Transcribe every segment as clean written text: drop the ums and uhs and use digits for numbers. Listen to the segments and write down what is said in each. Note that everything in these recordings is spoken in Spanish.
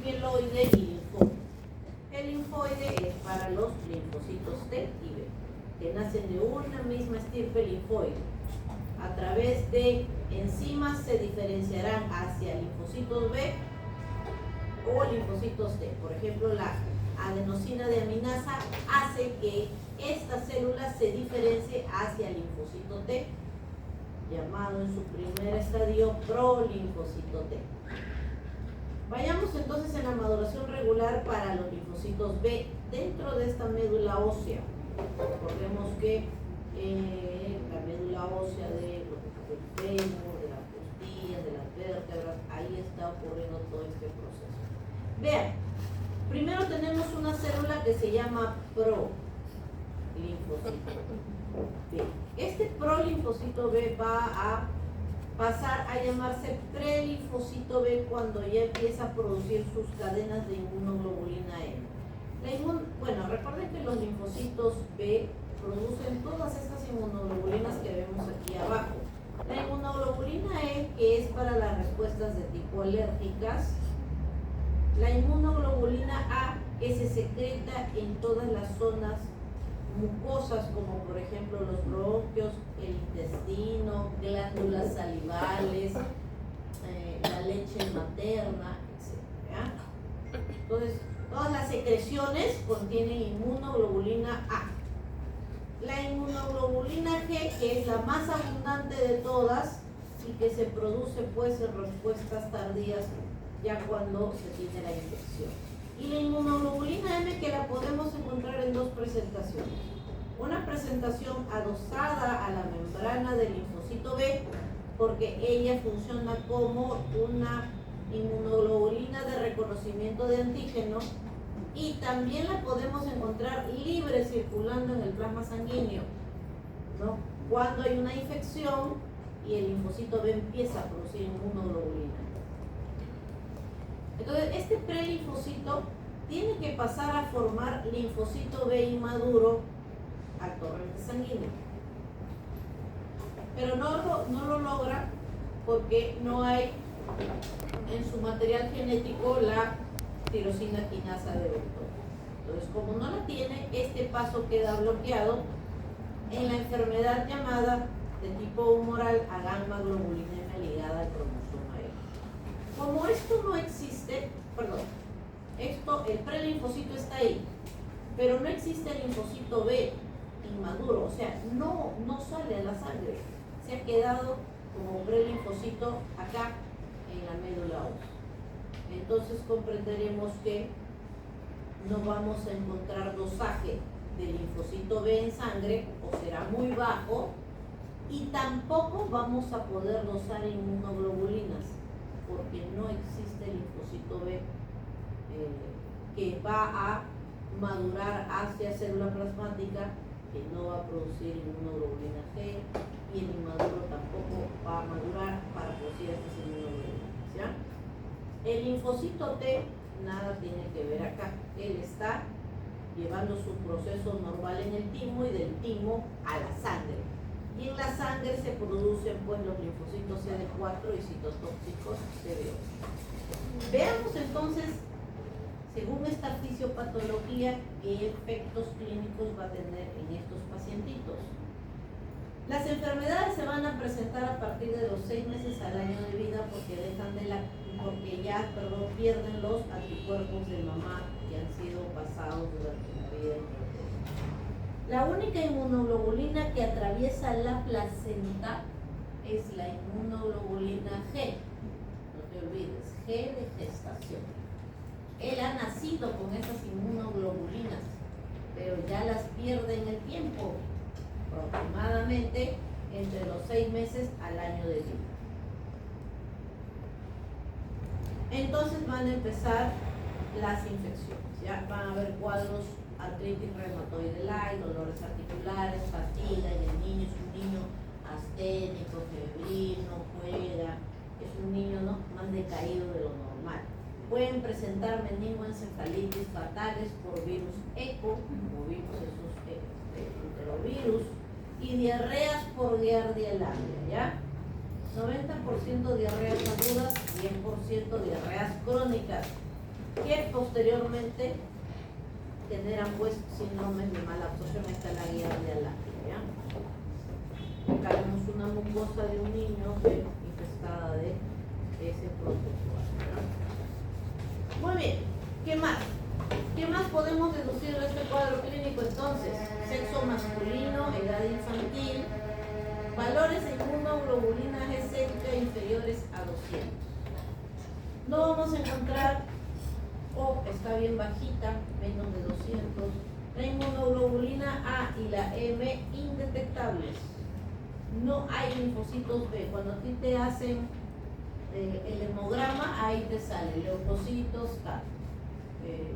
mieloide y linfoide. El linfoide es para los linfocitos T y B, que nacen de una misma estirpe linfoide. A través de enzimas se diferenciarán hacia linfocitos B o linfocitos T. Por ejemplo, la adenosina de aminasa hace que esta célula se diferencie hacia linfocito T, llamado en su primer estadio prolinfocito T. Vayamos entonces en la maduración regular para los linfocitos B dentro de esta médula ósea. Recordemos que la médula ósea del fémur, de las costillas, de las vértebras, ahí está ocurriendo todo este proceso. Vean, primero tenemos una célula que se llama prolinfocito B. Este prolinfocito B va a pasar a llamarse prelinfocito B cuando ya empieza a producir sus cadenas de inmunoglobulina M. Bueno, recuerden que los linfocitos B producen todas estas inmunoglobulinas que vemos aquí abajo. La inmunoglobulina E, que es para las respuestas de tipo alérgicas. La inmunoglobulina A, que se secreta en todas las zonas mucosas, como por ejemplo los bronquios, el intestino, glándulas salivales, la leche materna, etc. Entonces, todas las secreciones contienen inmunoglobulina A. La inmunoglobulina G, que es la más abundante de todas y que se produce pues en respuestas tardías ya cuando se tiene la infección. Y la inmunoglobulina M, que la podemos encontrar en dos presentaciones. Una presentación adosada a la membrana del linfocito B, porque ella funciona como una inmunoglobulina de reconocimiento de antígeno, y también la podemos encontrar libre circulando en el plasma sanguíneo, ¿no? Cuando hay una infección y el linfocito B empieza a producir inmunoglobulina. Entonces, este prelinfocito tiene que pasar a formar linfocito B inmaduro al torrente sanguíneo. Pero no lo logra porque no hay en su material genético la tirosina quinasa de vector. Entonces, como no la tiene, este paso queda bloqueado en la enfermedad llamada de tipo humoral a gamma globulina ligada al cromosoma E. Como esto no existe, el prelinfocito está ahí, pero no existe el linfocito B inmaduro, o sea, no sale a la sangre, se ha quedado como prelinfocito acá en la médula ósea. Entonces comprenderemos que no vamos a encontrar dosaje de linfocito B en sangre, o será muy bajo, y tampoco vamos a poder dosar inmunoglobulinas, porque no existe linfocito B que va a madurar hacia célula plasmática, que no va a producir inmunoglobulina G, y el inmaduro tampoco va a madurar para producir estas inmunoglobulinas, ¿ya? El linfocito T nada tiene que ver acá, él está llevando su proceso normal en el timo y del timo a la sangre. Y en la sangre se producen pues los linfocitos CD4 y citotóxicos CD8. Veamos entonces, según esta fisiopatología, qué efectos clínicos va a tener en estos pacientitos. Las enfermedades se van a presentar a partir de los 6 meses al año de vida porque pierden los anticuerpos de mamá que han sido pasados durante la vida. La única inmunoglobulina que atraviesa la placenta es la inmunoglobulina G. No te olvides, G de gestación. Él ha nacido con esas inmunoglobulinas, pero ya las pierde en el tiempo, aproximadamente entre los 6 meses al año de vida. Entonces van a empezar las infecciones, ya van a haber cuadros artritis reumatoide light, dolores articulares, fatiga, y el niño es un niño asténico, febril, no juega, es un niño más decaído de lo normal. Pueden presentar meningoencefalitis fatales por virus ECO, como vimos esos enterovirus, y diarreas por giardia labia, ¿ya? 90% diarreas agudas, 100% diarreas crónicas. que posteriormente generan pues síndromes de mala absorción. Esta es la guía de Alange, ¿ya? Acá vemos una mucosa de un niño infestada de ese protozoa. Muy bien, ¿qué más? ¿Qué más podemos deducir de este cuadro clínico entonces? Sexo masculino, edad infantil, valores de inmunoglobulina G sérica inferiores a 200. No vamos a encontrar, o está bien bajita, menos de 200. La inmunoglobulina A y la M indetectables. No hay linfocitos B. Cuando a ti te hacen el hemograma, ahí te sale leucocitos,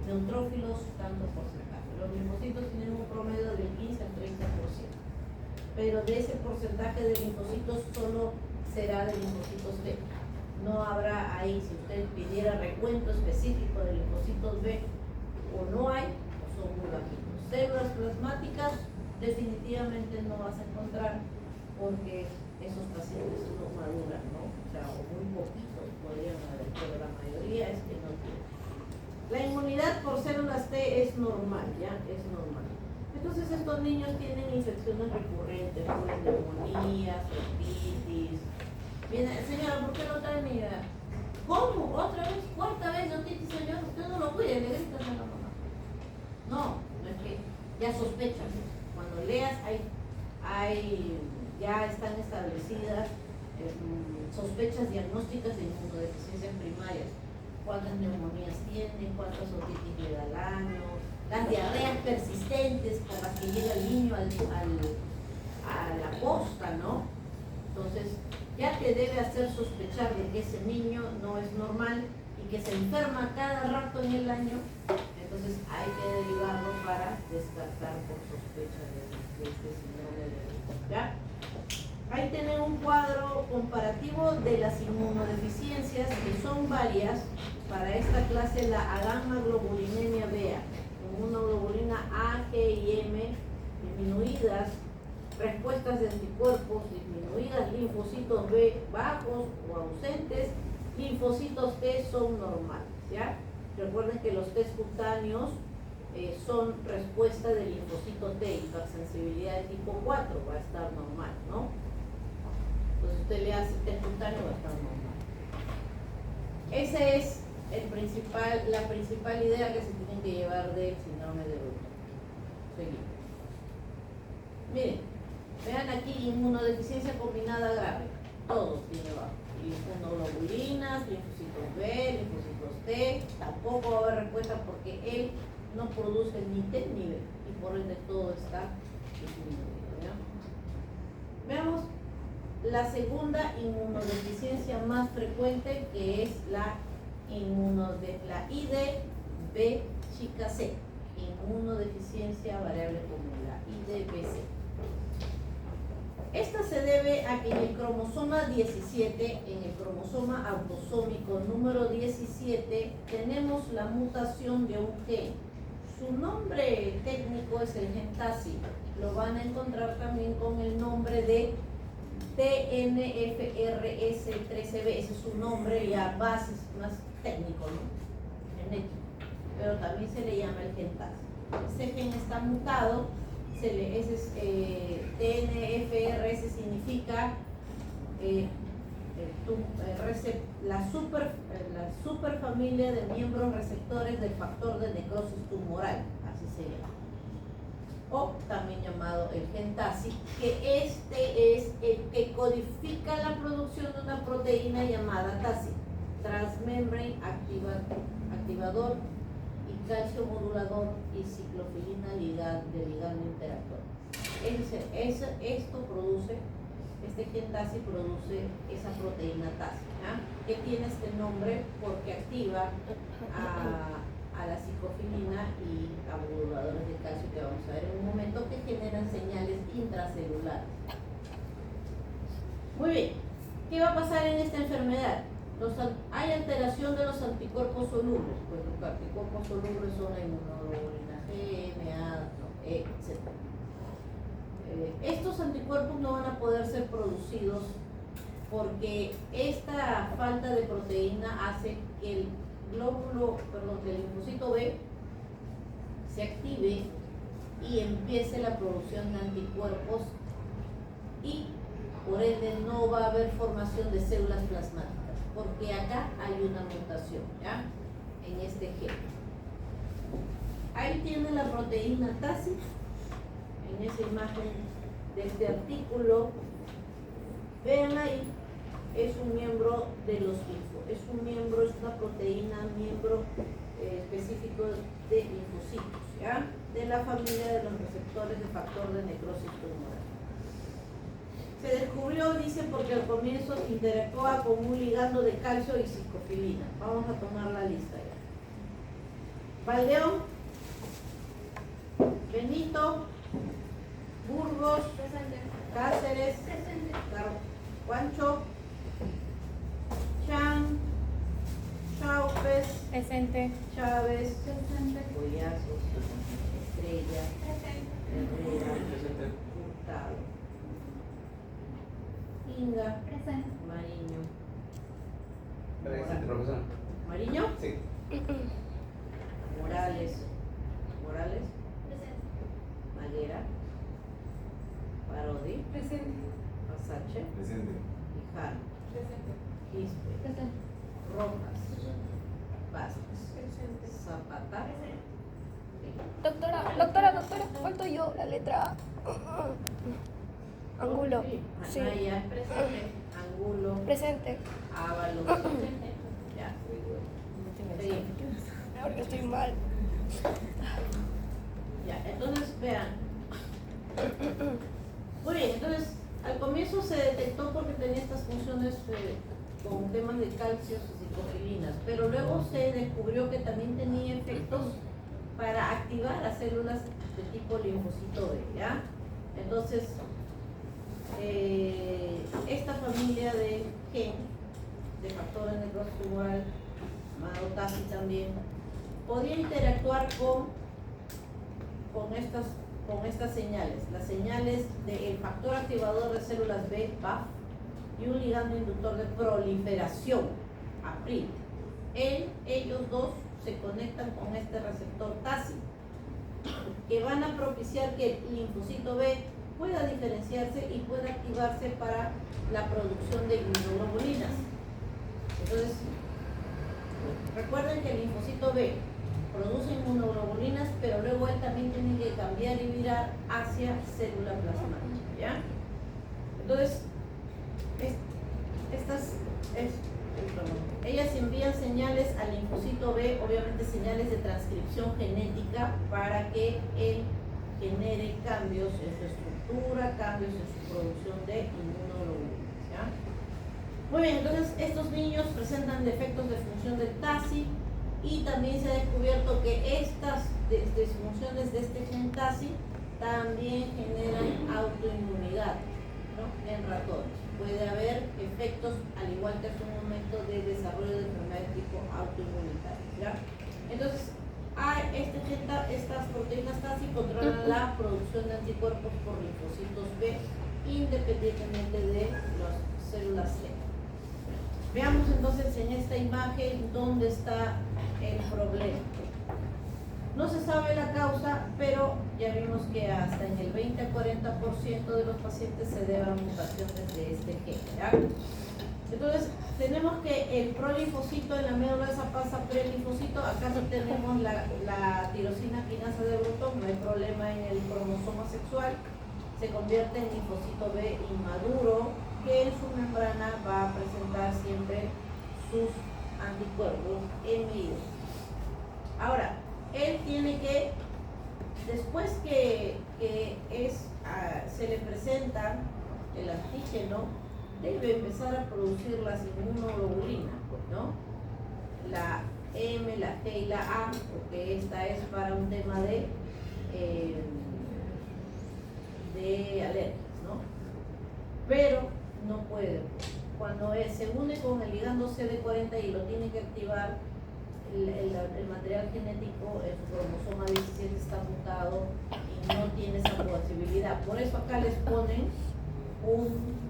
neutrófilos, tanto porcentaje. Los linfocitos tienen un promedio del 15 al 30%. Pero de ese porcentaje de linfocitos solo será de linfocitos B. No habrá ahí, si usted pidiera recuento específico de linfocitos B, o no hay, o son muy bajitos. Células plasmáticas definitivamente no vas a encontrar, porque esos pacientes no maduran, ¿no? O sea, o muy poquitos podrían haber, pero la mayoría es que no tienen. La inmunidad por células T es normal, ¿ya? Es normal. Entonces estos niños tienen infecciones recurrentes, neumonías, otitis. Viene, señora, ¿por qué no trae mi edad? ¿Cómo? ¿Otra vez? ¿Cuarta vez otitis, señor? Usted no lo cuide, le gritan a la mamá. No es que ya sospechan. Cuando leas, ya están establecidas sospechas diagnósticas de inmunodeficiencias primarias. ¿Cuántas neumonías tiene? ¿Cuántas otitis le da al año? Las diarreas persistentes con las que llega el niño a la posta, ¿no? Entonces, ya te debe hacer sospechar de que ese niño no es normal y que se enferma cada rato en el año. Entonces, hay que derivarlo para descartar por sospecha de este síndrome de Richter, ¿ya? Ahí tienen un cuadro comparativo de las inmunodeficiencias, que son varias. Para esta clase, la agamma-globulinemia BA, inmunoglobulina A, G y M disminuidas, respuestas de anticuerpos disminuidas, linfocitos B bajos o ausentes, linfocitos T son normales, ¿ya? Recuerden que los test cutáneos son respuesta del linfocito T, hipersensibilidad de tipo 4, va a estar normal, ¿no? Entonces usted le hace test cutáneo, va a estar normal. Esa es la principal idea que se tienen que llevar del síndrome de Bruto. Seguimos. Miren, vean aquí, inmunodeficiencia combinada grave. Todos tiene bajo. Inmunoglobulinas, linfocitos B, linfocitos T. Tampoco va a haber respuesta porque él no produce ni T ni B. Y por ende todo está disminuido, ¿ya? Veamos la segunda inmunodeficiencia más frecuente, que es la IDB chica C, inmunodeficiencia variable común, la IDBC. Esta se debe a que en el cromosoma 17, en el cromosoma autosómico número 17, tenemos la mutación de un gen. Su nombre técnico es el gen TASI. Lo van a encontrar también con el nombre de TNFRS13B. Ese es su nombre ya más técnico, ¿no? Genético. Pero también se le llama el gen TASI. Ese gen está mutado. TNFRS significa la superfamilia de miembros receptores del factor de necrosis tumoral, así se llama, o también llamado el gen TASI, que este es el que codifica la producción de una proteína llamada TASI, transmembrane activador y calcio modulador y ciclofilina de ligando interactor. Este gen TASI produce esa proteína TASI, ¿ah? Que tiene este nombre porque activa a la ciclofilina y a moduladores de calcio, que vamos a ver en un momento, que generan señales intracelulares. Muy bien, ¿qué va a pasar en esta enfermedad? Hay alteración de los anticuerpos solubles, pues los anticuerpos solubles son la inmunoglobulina G, MA, etc. Estos anticuerpos no van a poder ser producidos porque esta falta de proteína hace que que el linfocito B se active y empiece la producción de anticuerpos y por ende no va a haber formación de células plasmáticas, porque acá hay una mutación, ¿ya? En este gen. Ahí tiene la proteína TACI, en esa imagen de este artículo. Vean ahí, es un miembro de los linfos, es una proteína, miembro específico de linfocitos, ¿ya? De la familia de los receptores de factor de necrosis tumoral. Se descubrió, dice, porque al comienzo interactúa con un ligando de calcio y ciscofilina. Vamos a tomar la lista ya. Valdeón, Benito, Burgos, presente. Cáceres, presente. Juancho, Chan, Chaupes, presente. Chávez, presente. Collazos, Estrella, presente. Herrera, presente. Hurtado, Inga, presente. Mariño. Presente, profesor. ¿Mariño? Sí. Morales. Presente. Maguera. Parodi. Presente. Pasache. Presente. Hijano. Presente. Quispe. Presente. Rojas. Vázquez. Presente. Zapata. Presente. Doctora, falto yo, la letra A. Angulo. Sí. Anaya. Presente. Angulo. Presente. Ábalos. Presente. Ya. Sí. Porque estoy mal. Ya, entonces vean. Muy bien, entonces al comienzo se detectó porque tenía estas funciones con temas de calcio y psicofilinas, pero luego se descubrió que también tenía efectos para activar a células de tipo linfocito B, ¿ya? Entonces, esta familia de gen, de factores de necrosis tumoral, llamado TACI también, podía interactuar con estas señales, las señales del factor activador de células B, BAF, y un ligando inductor de proliferación, APRIL. Ellos dos se conectan con este receptor TACI, que van a propiciar que el linfocito B pueda diferenciarse y pueda activarse para la producción de inmunoglobulinas. Entonces, recuerden que el linfocito B produce inmunoglobulinas, pero luego él también tiene que cambiar y virar hacia célula plasmática, ¿ya? Entonces, ellas envían señales al linfocito B, obviamente señales de transcripción genética, para que él genere cambios en su estructura, cambios en su producción de inmunoglobulinas, ¿ya? Muy bien, entonces estos niños presentan defectos de función del TACI, y también se ha descubierto que estas disfunciones de este gen TACI también generan autoinmunidad, ¿no? En ratones. Puede haber efectos, al igual que hace un momento, de desarrollo de enfermedades tipo autoinmunitaria, ¿ya? Entonces, estas proteínas TACI controlan la producción de anticuerpos por linfocitos B, independientemente de las células C. Veamos entonces en esta imagen dónde está el problema. No se sabe la causa, pero ya vimos que hasta en el 20 a 40% de los pacientes se debe a mutaciones de este gen, ¿ya? Entonces, tenemos que el prolinfocito en la médula esa pasa prelinfocito. Acá sí tenemos la tirosina quinasa de Bruton, no hay problema en el cromosoma sexual. Se convierte en linfocito B inmaduro, que en su membrana va a presentar siempre sus anticuerpos M1. Ahora, él tiene que, después que se le presenta el antígeno, debe empezar a producir las inmunoglobulinas, pues, ¿no? La M, la G y la A, porque esta es para un tema de alergias, ¿no? Pero no puede. Cuando se une con el ligando CD40 y lo tiene que activar, el material genético en su cromosoma 17 está mutado y no tiene esa posibilidad. Por eso acá les ponen un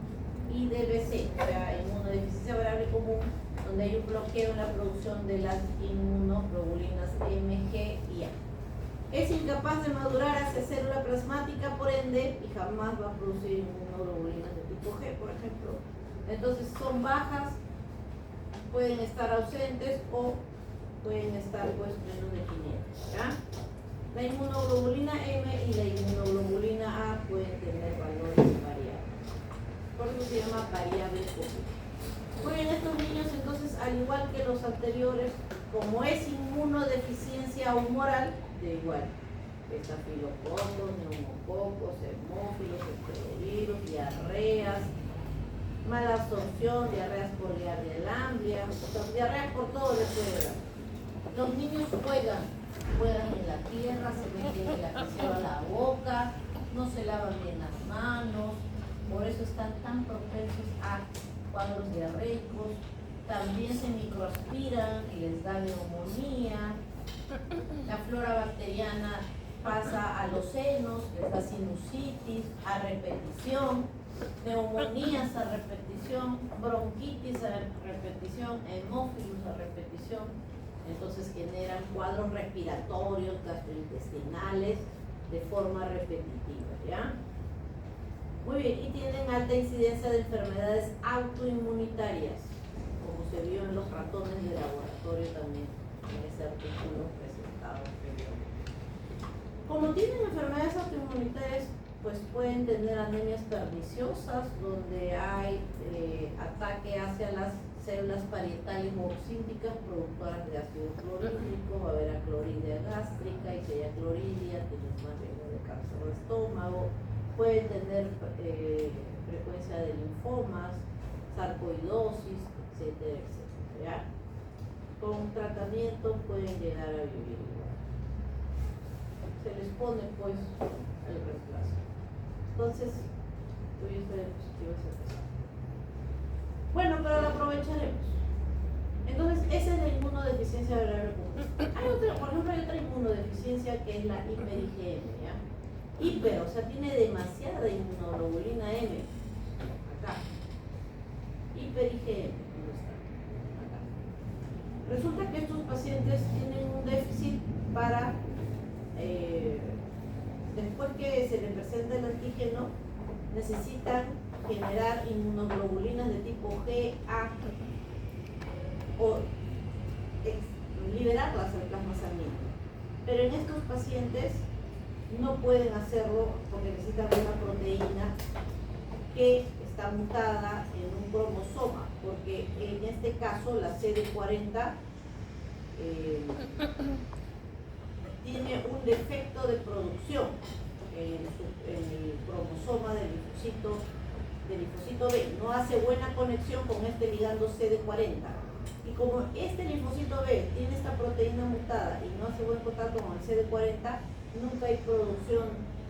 IDBC, o sea, inmunodeficiencia variable común, donde hay un bloqueo en la producción de las inmunoglobulinas M, G y A. Es incapaz de madurar hacia célula plasmática, por ende, y jamás va a producir inmunoglobulinas de tipo G, por ejemplo. Entonces son bajas, pueden estar ausentes o pueden estar pues menos de 500, ¿ya? La inmunoglobulina M y la inmunoglobulina A pueden tener valores variables. Por eso se llama variable común. Muy bien, estos niños entonces, al igual que los anteriores, como es inmunodeficiencia humoral, de igual, estafilococos, neumococos, hemófilos, enterovirus, diarreas, mala absorción, diarreas poliardialambia, diarreas por todo les puede dar. Los niños juegan en la tierra, se meten el lapicero a la boca, no se lavan bien las manos, por eso están tan propensos a cuadros diarreicos, también se microaspiran y les da neumonía. La flora bacteriana pasa a los senos, les da sinusitis a repetición, neumonías a repetición, bronquitis a repetición, hemófilos a repetición. Entonces generan cuadros respiratorios, gastrointestinales de forma repetitiva, ¿ya? Muy bien, y tienen alta incidencia de enfermedades autoinmunitarias, como se vio en los ratones de laboratorio también, en ese artículo presentado anteriormente. Como tienen enfermedades autoinmunitarias, pues pueden tener anemias perniciosas, donde hay ataque hacia las células parietales boxínticas productoras de ácido clorhídrico, va a haber acloridia gástrica, y si hay acloridia, tienes más riesgo de cáncer de estómago. Pueden tener frecuencia de linfomas, sarcoidosis, etcétera, etcétera, ¿ya? Con tratamiento pueden llegar a vivir igual. Se les pone pues el reemplazo. Entonces, voy a estar positivo ese caso. Bueno, pero lo aprovecharemos. Entonces, esa es la inmunodeficiencia variable común. Hay otra, por ejemplo, hay otra inmunodeficiencia que es la hiper-IgM, ¿ya? Hiper, o sea, tiene demasiada inmunoglobulina M. Acá. Hiper-IgM, ¿dónde está? Acá. Resulta que estos pacientes tienen un déficit para, después que se les presenta el antígeno, necesitan generar inmunoglobulinas de tipo G, A, o liberarlas al plasma sanguíneo. Pero en estos pacientes no pueden hacerlo porque necesitan una proteína que está mutada en un cromosoma, porque en este caso la CD40 tiene un defecto de producción en el cromosoma del linfocito B, no hace buena conexión con este ligando CD40. Y como este linfocito B tiene esta proteína mutada y no hace buen contacto con el CD40, nunca hay producción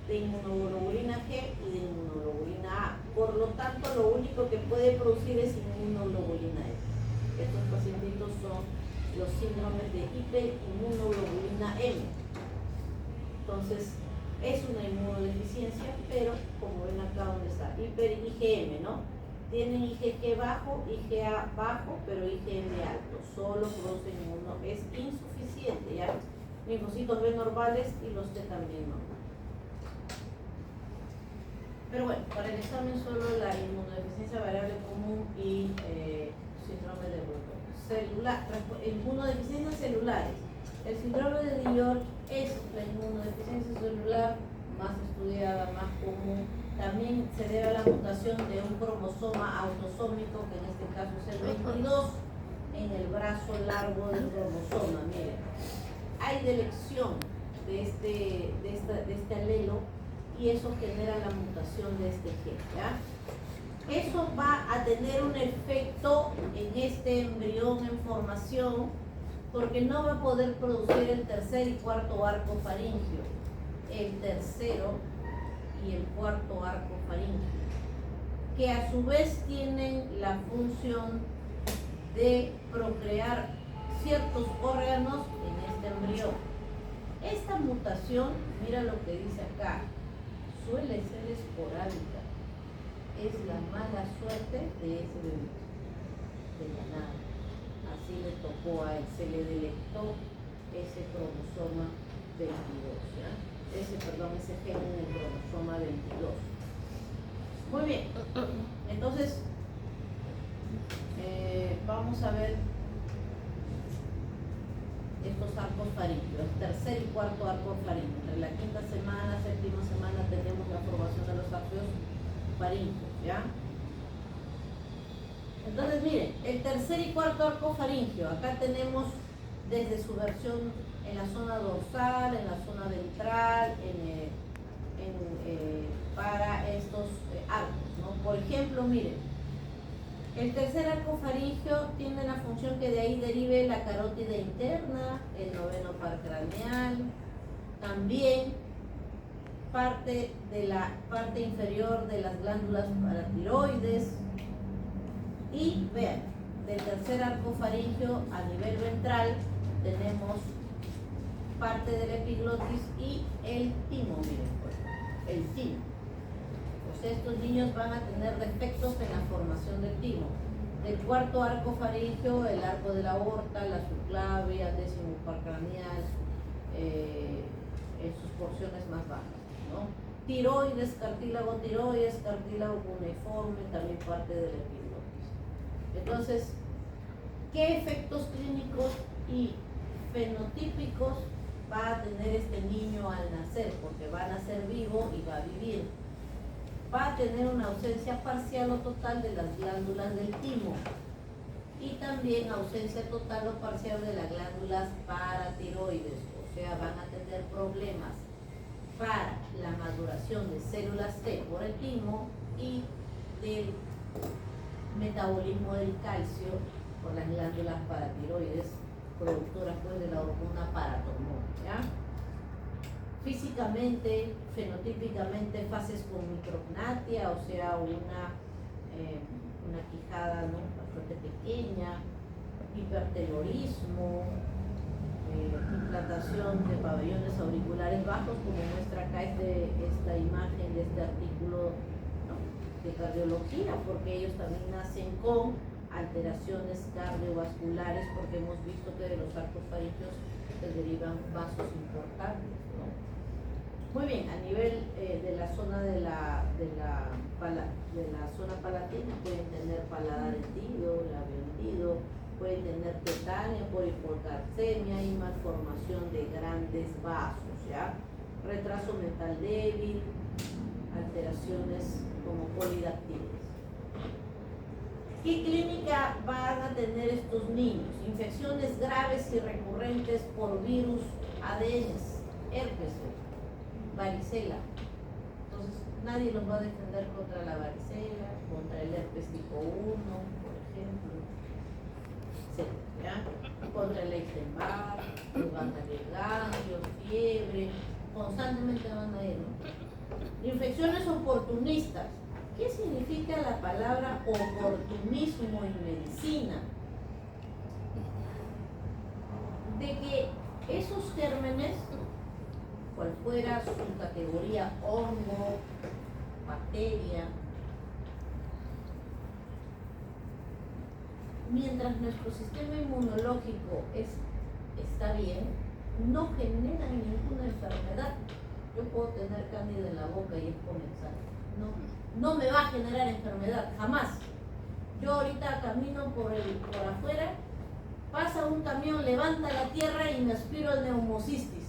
de inmunoglobulina G y de inmunoglobulina A. Por lo tanto, lo único que puede producir es inmunoglobulina E. Estos pacientitos son los síndromes de hiperinmunoglobulina M. Entonces, es una inmunodeficiencia, pero como ven acá donde está, hiper-IgM, ¿no? Tienen IgG bajo, IgA bajo, pero IgM alto. Solo producen inmuno, es insuficiente, ¿ya? Linfocitos B normales y los T también normales. Pero bueno, para el examen solo la inmunodeficiencia variable común y síndrome de Bruto. Inmunodeficiencias celulares. El síndrome de Dior es la inmunodeficiencia celular más estudiada, más común. También se debe a la mutación de un cromosoma autosómico, que en este caso es el 22, en el brazo largo del cromosoma. Miren, hay delección de este alelo y eso genera la mutación de este gen, ¿ya? Eso va a tener un efecto en este embrión en formación, porque no va a poder producir el tercer y cuarto arco faríngeo. El tercero y el cuarto arco faríngeo, que a su vez tienen la función de procrear ciertos órganos en este embrión. Esta mutación, mira lo que dice acá, suele ser esporádica. Es la mala suerte de ese bebé, de la nada. así le tocó a él, se le delectó ese cromosoma 22, ¿ya? Ese gen en el cromosoma 22. Muy bien, entonces vamos a ver estos arcos faríneos, tercer y cuarto arco faríngeo. Entre la quinta semana, séptima semana tenemos la formación de los arcos faríneos, ¿ya? Entonces miren, el tercer y cuarto arco faríngeo, acá tenemos desde su versión en la zona dorsal, en la zona ventral, para estos arcos, ¿no? Por ejemplo, miren, el tercer arco faríngeo tiene la función que de ahí derive la carótida interna, el noveno par craneal, también parte de la parte inferior de las glándulas paratiroides. Y vean, del tercer arco faríngeo a nivel ventral tenemos parte del epiglotis y el timo, miren, pues, el timo. O sea, estos niños van a tener defectos en la formación del timo. Del cuarto arco faríngeo, el arco de la aorta, la subclavia, décimo par craneal, en sus porciones más bajas, ¿no? Tiroides, cartílago cuneiforme, también parte del epiglotis. Entonces, ¿qué efectos clínicos y fenotípicos va a tener este niño al nacer? Porque va a nacer vivo y va a vivir. Va a tener una ausencia parcial o total de las glándulas del timo y también ausencia total o parcial de las glándulas paratiroides. O sea, van a tener problemas para la maduración de células T por el timo y del metabolismo del calcio por las glándulas paratiroides, productoras pues de la hormona paratormona, ¿ya? Físicamente, fenotípicamente, fases con micrognatia, o sea, una quijada, ¿no?, bastante pequeña, hipertelorismo, implantación de pabellones auriculares bajos, como muestra acá esta imagen de este artículo, ¿no?, de cardiología, porque ellos también nacen con alteraciones cardiovasculares, porque hemos visto que de los arcos faríngeos se derivan vasos importantes, ¿no? Muy bien, a nivel de la zona de la zona palatina pueden tener paladar hendido, labio hendido, pueden tener tetania por hipocarcemia y malformación de grandes vasos, ¿ya? Retraso mental débil, alteraciones como polidactiles. ¿Qué clínica van a tener estos niños? Infecciones graves y recurrentes por virus, ADNs, herpes, varicela. Entonces, nadie los va a defender contra la varicela, contra el herpes tipo 1, por ejemplo, ¿ya? Contra el Epstein-Barr, les van a ir ganglios, fiebre, constantemente van a ir, ¿no? Infecciones oportunistas. ¿Qué significa la palabra oportunismo en medicina? De que esos gérmenes, cual fuera su categoría, hongo, bacteria, mientras nuestro sistema inmunológico está bien, no generan ninguna enfermedad. Yo puedo tener cándida en la boca y es comensal. No me va a generar enfermedad, jamás. Yo ahorita camino por afuera, pasa un camión, levanta la tierra y me aspiro el neumocistis.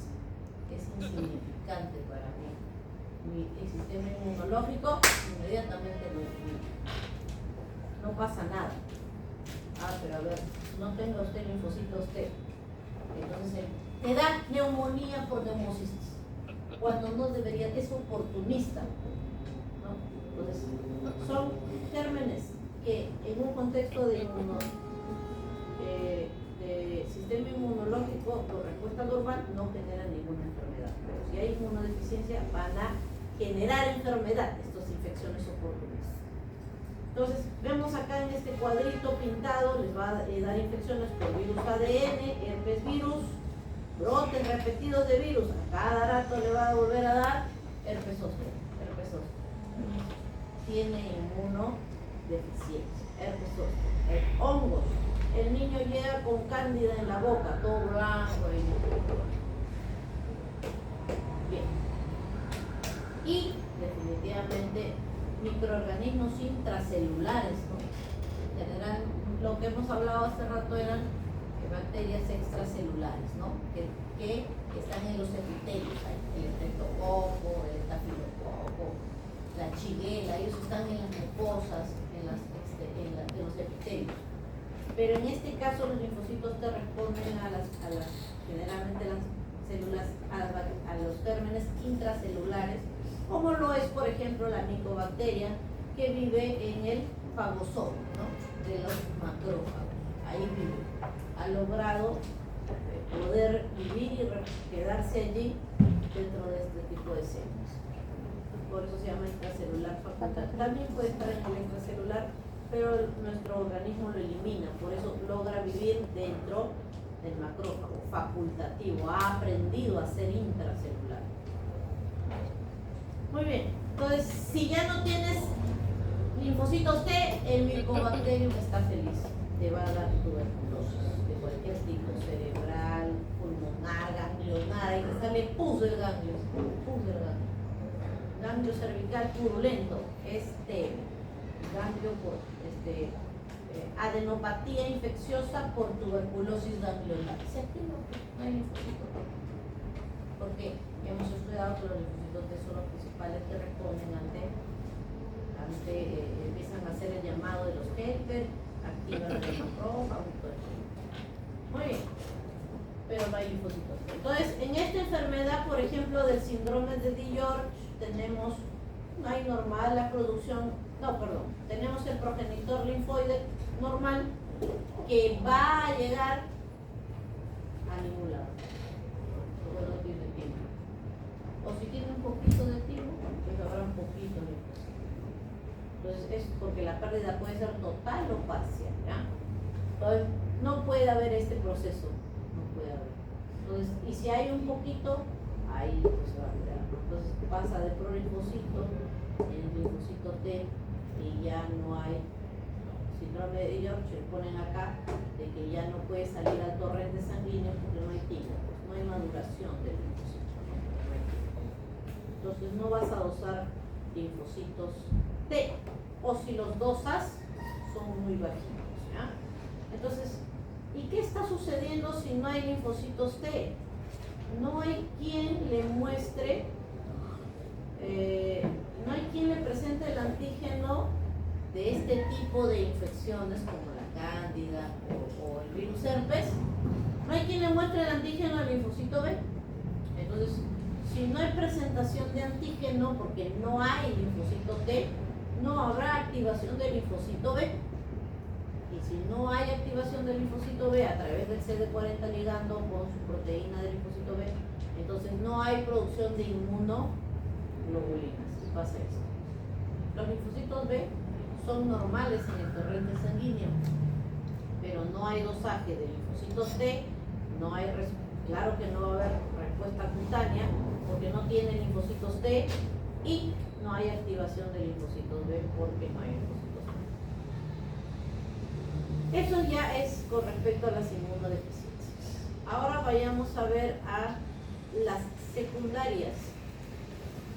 Es insignificante para mí. Mi sistema inmunológico inmediatamente no pasa nada. Pero a ver, no tenga usted linfocitos T. Entonces, te da neumonía por neumocistis, cuando no debería, es oportunista, ¿no? Entonces, son gérmenes que en un contexto de sistema inmunológico con respuesta normal no generan ninguna enfermedad. Pero si hay inmunodeficiencia, van a generar enfermedad, estas infecciones oportunistas. Entonces, vemos acá en este cuadrito pintado, les va a dar infecciones por virus ADN, herpes virus, brotes repetidos de virus, a cada rato le va a volver a dar herpes zóster. Tiene inmunodeficiencia, herpes zóster. Hongos, el niño llega con cándida en la boca, todo blanco. Bien. Y definitivamente microorganismos intracelulares, ¿no? General, lo que hemos hablado hace rato eran bacterias extracelulares, ¿no? Que están en los epitelios, el estreptococo, el estafilococo, la chiguela, ellos están en las mucosas, en los epitelios. Pero en este caso los linfocitos T responden generalmente las células, a los gérmenes intracelulares, como lo es, por ejemplo, la micobacteria que vive en el fagosoma, ¿no? De los macrófagos. Ahí vive. Ha logrado poder vivir y quedarse allí dentro de este tipo de células. Por eso se llama intracelular facultativo. También puede estar en el extracelular, pero nuestro organismo lo elimina, por eso logra vivir dentro del macrófago, facultativo, ha aprendido a ser intracelular. Muy bien, entonces si ya no tienes linfocitos T, el Mycobacterium está feliz, te va a dar tuberculosis de cualquier tipo, cerebral, pulmonar, ganglionar, ahí te sale pus del ganglio, ganglio cervical purulento, ganglio por adenopatía infecciosa por tuberculosis ganglionar. ¿Se activa? No hay linfocitos. Porque hemos estudiado que los linfocitos T son los principales que responden empiezan a hacer el llamado de los helper, activan el macrófago y todo eso. Muy bien, pero no hay linfocitos T. Entonces, en esta enfermedad, por ejemplo, del síndrome de George, tenemos, no hay normal la producción, tenemos el progenitor linfoide normal que va a llegar a ningún lado. Porque no tiene timo. O si tiene un poquito de timo, pues habrá un poquito de linfocitos. Entonces es porque la pérdida puede ser total o parcial, ¿ya? Entonces no puede haber este proceso, no puede haber. Entonces, y si hay un poquito, ahí pues se va a crear. Entonces pasa de prolinfocito en linfocito T y ya no hay síndrome de George, le ponen acá de que ya no puede salir al torrente sanguíneo porque no hay timo, pues no hay maduración del linfocito, ¿no? Entonces no vas a dosar linfocitos T, o si los dosas son muy bajitos, ¿ya? Entonces, ¿y qué está sucediendo si no hay linfocitos T? No hay quien le muestre, no hay quien le presente el antígeno de este tipo de infecciones como la cándida o el virus herpes. No hay quien le muestre el antígeno al linfocito B. Entonces, si no hay presentación de antígeno porque no hay linfocito T, no habrá activación del linfocito B. Y si no hay activación del linfocito B a través del CD40 ligando con su proteína del linfocito B, entonces no hay producción de inmunoglobulinas. Pasa eso. Los linfocitos B son normales en el torrente sanguíneo, pero no hay dosaje de linfocitos T, no hay, claro que no va a haber respuesta cutánea porque no tiene linfocitos T y no hay activación de linfocitos B porque no hay linfocitos T. Eso ya es con respecto a las inmunodeficiencias. Ahora vayamos a ver a las secundarias.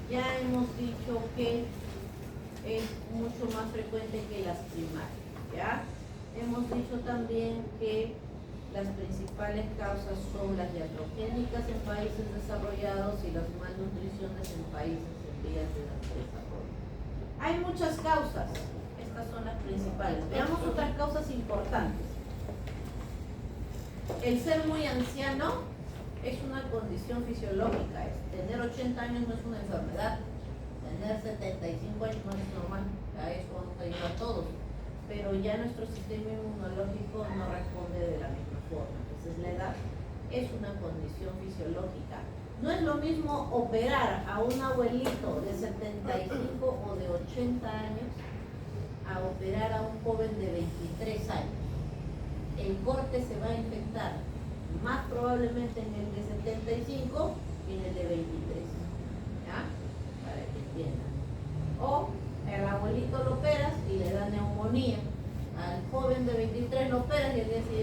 Ya hemos dicho que es mucho más frecuente que las primarias, ¿ya? Hemos dicho también que las principales causas son las iatrogénicas en países desarrollados y las malnutriciones en países en vías de desarrollo. Hay muchas causas, estas son las principales. Veamos otras causas importantes. El ser muy anciano es una condición fisiológica. Tener 80 años no es una enfermedad. Tener 75 años no es normal. A eso nos ayuda a todos. Pero ya nuestro sistema inmunológico no responde de la misma forma. Entonces la edad es una condición fisiológica. No es lo mismo operar a un abuelito de 75 o de 80 años a operar a un joven de 23 años. El corte se va a infectar más probablemente en el de 75 y en el de 23, ¿ya? Para que entiendan. O el abuelito lo operas y le da neumonía. Al joven de 23 lo operas y al día siguiente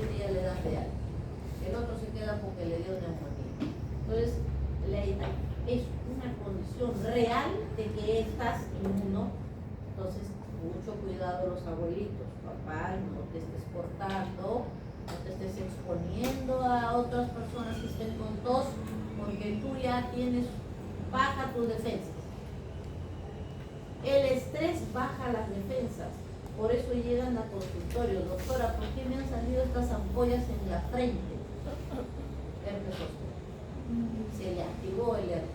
que le dio neumonía. Entonces, es una condición real de que estás inmuno. Entonces, mucho cuidado los abuelitos. Papá, no te estés cortando, no te estés exponiendo a otras personas que estén con tos, porque tú ya tienes baja tus defensas. El estrés baja las defensas, por eso llegan a consultorio. Doctora, ¿por qué me han salido estas ampollas en la frente? Herpes zóster. Se le activó el herpes.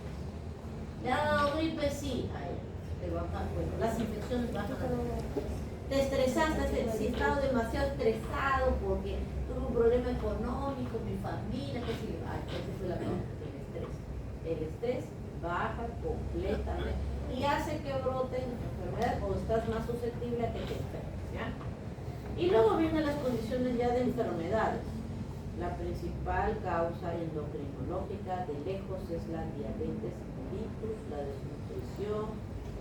¿Le ha dado gripe? Sí. Ay, te baja, bueno, las infecciones bajan las defensas. Te estresaste, si he estado demasiado estresado porque tuve un problema económico, mi familia, qué sé yo. Ay, ese fue la cosa, el estrés. El estrés baja completamente y hace que broten enfermedades o estás más susceptible a que te enfermes, ¿ya? Y luego vienen las condiciones ya de enfermedades. La principal causa endocrinológica de lejos es la diabetes mellitus, la desnutrición,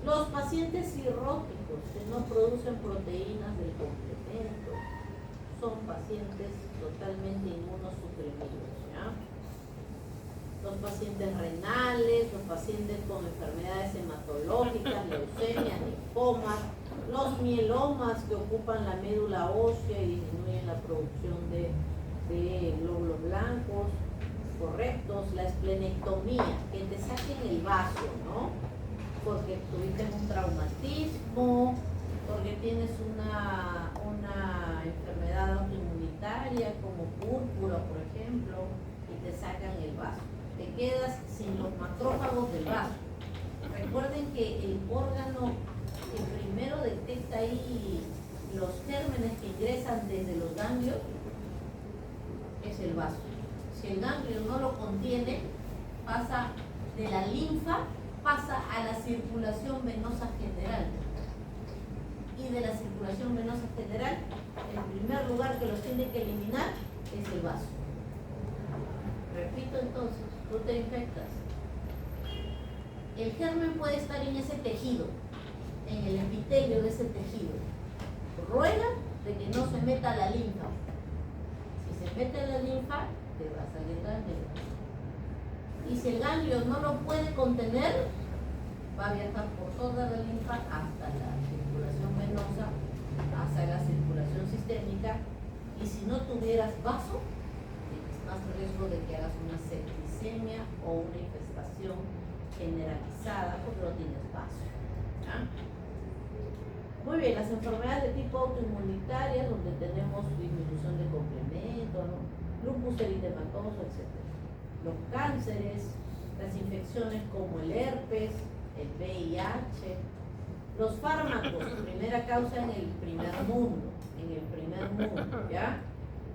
los pacientes cirróticos que no producen proteínas del complemento, son pacientes totalmente inmunosuprimidos, ¿ya? Los pacientes renales, los pacientes con enfermedades hematológicas, leucemia, linfomas, los mielomas que ocupan la médula ósea y disminuyen la producción de glóbulos blancos correctos, la esplenectomía, que te saquen el vaso, ¿no? Porque tuviste un traumatismo, porque tienes una enfermedad autoinmunitaria como púrpura, por ejemplo, y te sacan el vaso. Te quedas sin los macrófagos del vaso. Recuerden que el órgano que primero detecta ahí los gérmenes que ingresan desde los ganglios es el vaso. Si el ganglio no lo contiene, pasa de la linfa, pasa a la circulación venosa general. Y de la circulación venosa general, el primer lugar que los tiene que eliminar es el vaso. Repito entonces, tú te infectas. El germen puede estar en ese tejido, en el epitelio de ese tejido. Ruega de que no se meta a la linfa. Si se mete en la linfa, te va a salir ganglio. Y si el ganglio no lo puede contener, va a viajar por toda la linfa hasta la circulación venosa, hasta la circulación sistémica. Y si no tuvieras vaso, tienes más riesgo de que hagas una septicemia o una infestación generalizada porque no tienes vaso. ¿Ya? Muy bien, las enfermedades de tipo autoinmunitaria, donde tenemos disminución de complemento, ¿no? Lupus eritematoso, etc. Los cánceres, las infecciones como el herpes, el VIH, los fármacos, primera causa en el primer mundo, ¿ya?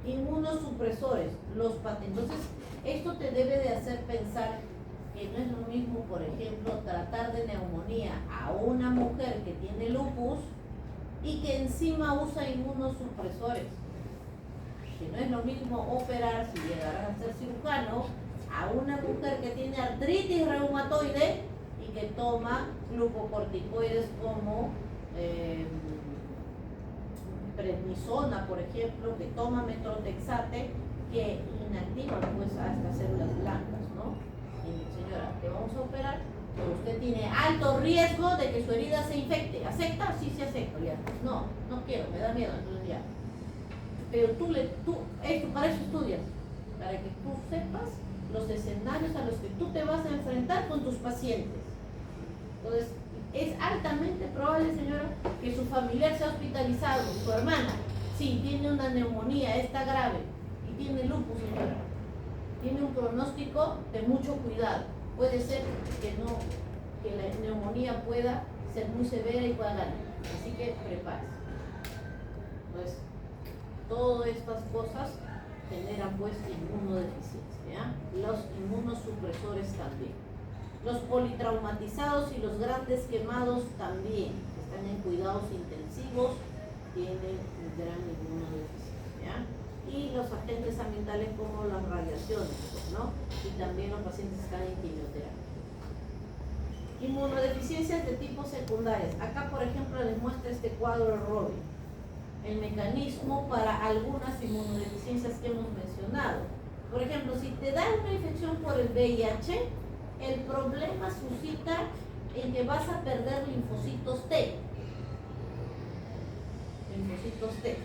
Inmunosupresores, los patentes. Entonces, esto te debe de hacer pensar que no es lo mismo, por ejemplo, tratar de neumonía a una mujer que tiene lupus y que encima usa inmunosupresores. Que no es lo mismo operar, si llegarás a ser cirujano, a una mujer que tiene artritis reumatoide y que toma glucocorticoides como prednisona, por ejemplo, que toma metrotexate, que inactiva pues a estas células blancas, ¿no? Y señora, te vamos a operar, pero usted tiene alto riesgo de que su herida se infecte. ¿Acepta? Sí, sí acepto, ya. No, no quiero, me da miedo, entonces ya. Pero para eso estudias, para que tú sepas los escenarios a los que tú te vas a enfrentar con tus pacientes. Entonces, es altamente probable, señora, que su familiar sea hospitalizado, su hermana, sí, tiene una neumonía, está grave, y tiene lupus, señora. Tiene un pronóstico de mucho cuidado. Puede ser que la neumonía pueda ser muy severa y pueda ganar. Así que prepárese. Entonces, todas estas cosas generan pues inmunodeficiencia, ¿ya? Los inmunosupresores también. Los politraumatizados y los grandes quemados también, que están en cuidados intensivos, tienen gran inmunodeficiencia, ¿ya? Y los agentes ambientales como las radiaciones, ¿no? Y también los pacientes que están en quimioterapia. Inmunodeficiencias de tipo secundarias. Acá, por ejemplo, les muestra este cuadro de Robin. El mecanismo para algunas inmunodeficiencias que hemos mencionado. Por ejemplo, si te da una infección por el VIH, el problema suscita en que vas a perder linfocitos T. Linfocitos T.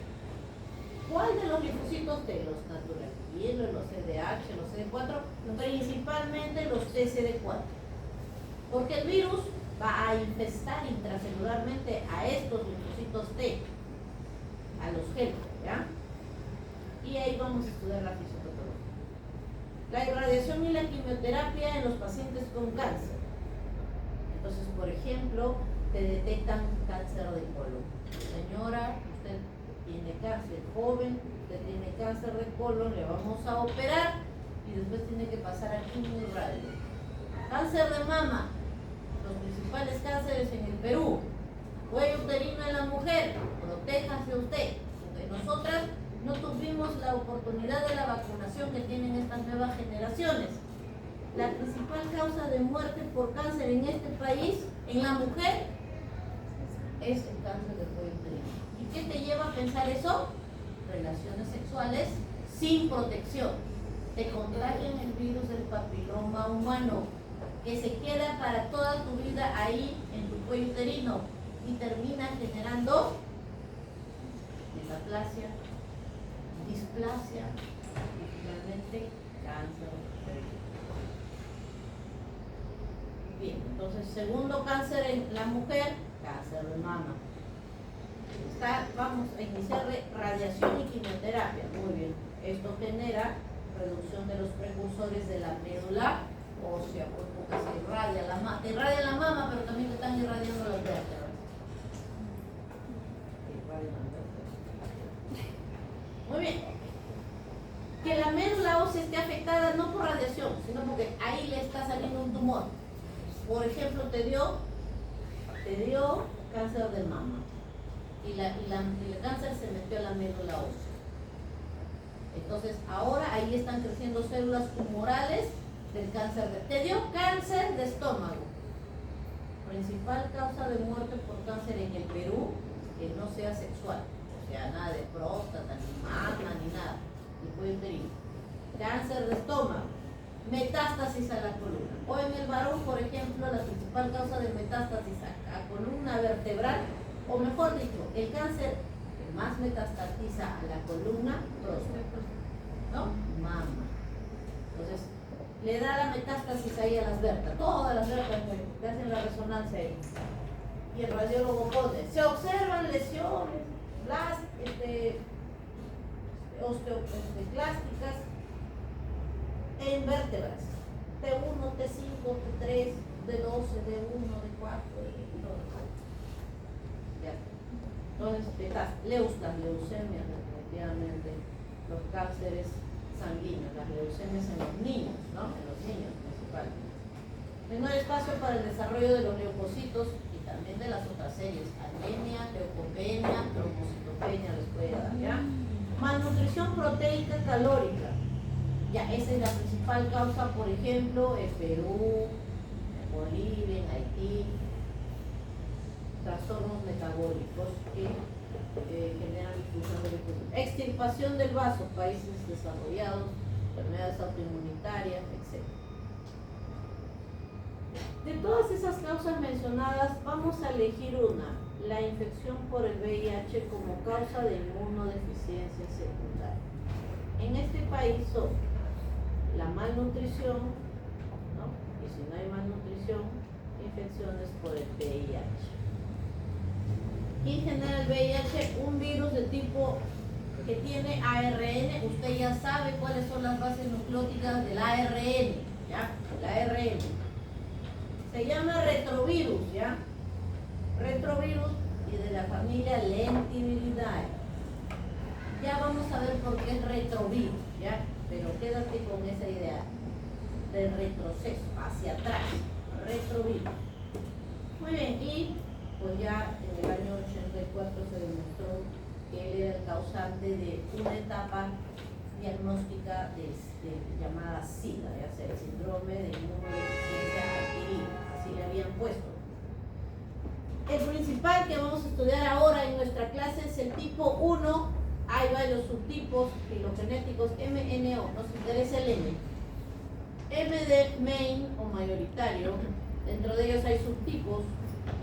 ¿Cuál de los linfocitos T? Los naturales, los CDH, los CD4, principalmente los TCD4. Porque el virus va a infestar intracelularmente a estos linfocitos T, a los helper, ¿ya? Y ahí vamos a estudiar la fisiopatología. La irradiación y la quimioterapia en los pacientes con cáncer. Entonces, por ejemplo, te detectan cáncer de colon. Señora, usted tiene cáncer, joven, usted tiene cáncer de colon, le vamos a operar y después tiene que pasar a quimio y radio. Cáncer de mama, los principales cánceres en el Perú. Cuello uterino en la mujer, protéjase usted. Porque nosotras no tuvimos la oportunidad de la vacunación que tienen estas nuevas generaciones. La principal causa de muerte por cáncer en este país, en la mujer, es el cáncer del cuello uterino. ¿Y qué te lleva a pensar eso? Relaciones sexuales sin protección. Te contagian el virus del papiloma humano, que se queda para toda tu vida ahí en tu cuello uterino y termina generando metaplasia, displasia y finalmente cáncer de cuello. Bien, entonces segundo cáncer en la mujer, cáncer de mama. Vamos a iniciar radiación y quimioterapia. Muy bien, esto genera reducción de los precursores de la médula ósea, porque se irradia la mama. Te irradia la mama, pero también te están irradiando las vértebras. Muy bien. Que la médula ósea esté afectada no por radiación, sino porque ahí le está saliendo un tumor. Por ejemplo, te dio cáncer de mama y el cáncer se metió a la médula ósea. Entonces, ahora ahí están creciendo células tumorales del cáncer te dio cáncer de estómago. Principal causa de muerte por cáncer en el Perú, que no sea sexual, o sea, nada de próstata, ni mama, ni nada, ni cuello uterino. Cáncer de estómago, metástasis a la columna. O en el varón, por ejemplo, la principal causa de metástasis a columna vertebral, o mejor dicho, el cáncer que más metastatiza a la columna, próstata, ¿no? Mama. Entonces, le da la metástasis ahí a las vértebras, todas las vértebras que hacen la resonancia ahí. Y el radiólogo pone, se observan lesiones osteoclásticas en vértebras, T1, T5, T3, D12, D1, D4, D5. Ya. Entonces, leucemias, definitivamente, los cánceres sanguíneos, las leucemias en los niños, ¿no? En los niños principalmente. Menor espacio para el desarrollo de los leucocitos y también de las otras series, anemia, leucopenia, trombocitopenia les puede dar, ¿ya? Malnutrición proteica calórica. Ya, esa es la principal causa, por ejemplo, en Perú, en Bolivia, en Haití. Trastornos metabólicos que generan disfunción de glucosa. Extirpación del vaso, países desarrollados, enfermedades autoinmunitarias, etc. De todas esas causas mencionadas, vamos a elegir una, la infección por el VIH como causa de inmunodeficiencia secundaria. En este país son la malnutrición, ¿no? Y si no hay malnutrición, infecciones por el VIH. ¿Quién genera el VIH? Un virus de tipo que tiene ARN. Usted ya sabe cuáles son las bases nucleóticas del ARN, ¿ya? El ARN. Se llama retrovirus, ¿ya? Retrovirus y de la familia Lentiviridea. Ya vamos a ver por qué es retrovirus, ¿ya? Pero quédate con esa idea del retroceso, hacia atrás, retrovirus. Muy bien, y pues ya en el año 84 se demostró que él era el causante de una etapa diagnóstica llamada SIDA, ya sea el síndrome de inmunodeficiencia adquirida, así le habían puesto. El principal que vamos a estudiar ahora en nuestra clase es el tipo 1 hay varios subtipos filogenéticos MNO, nos interesa el M. M de main o mayoritario, dentro de ellos hay subtipos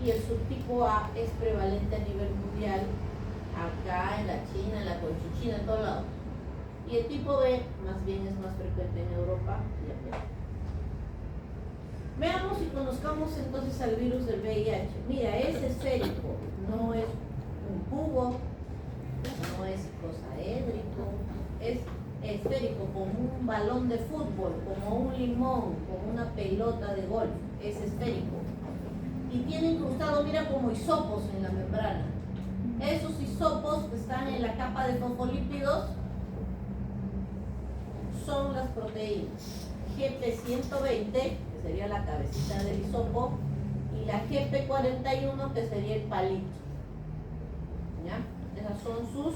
y el subtipo A es prevalente a nivel mundial, acá en la China, en la Conchichina, en todo lado. Y el tipo B más bien es más frecuente en Europa y América. Veamos y conozcamos entonces al virus del VIH. Mira, es esférico, no es un cubo, no es icosaédrico, es esférico, como un balón de fútbol, como un limón, como una pelota de golf, es esférico. Y tiene incrustado, mira, como hisopos en la membrana. Esos hisopos que están en la capa de fosfolípidos son las proteínas. GP120, que sería la cabecita del hisopo, y la GP41, que sería el palito. ¿Ya? Esas son sus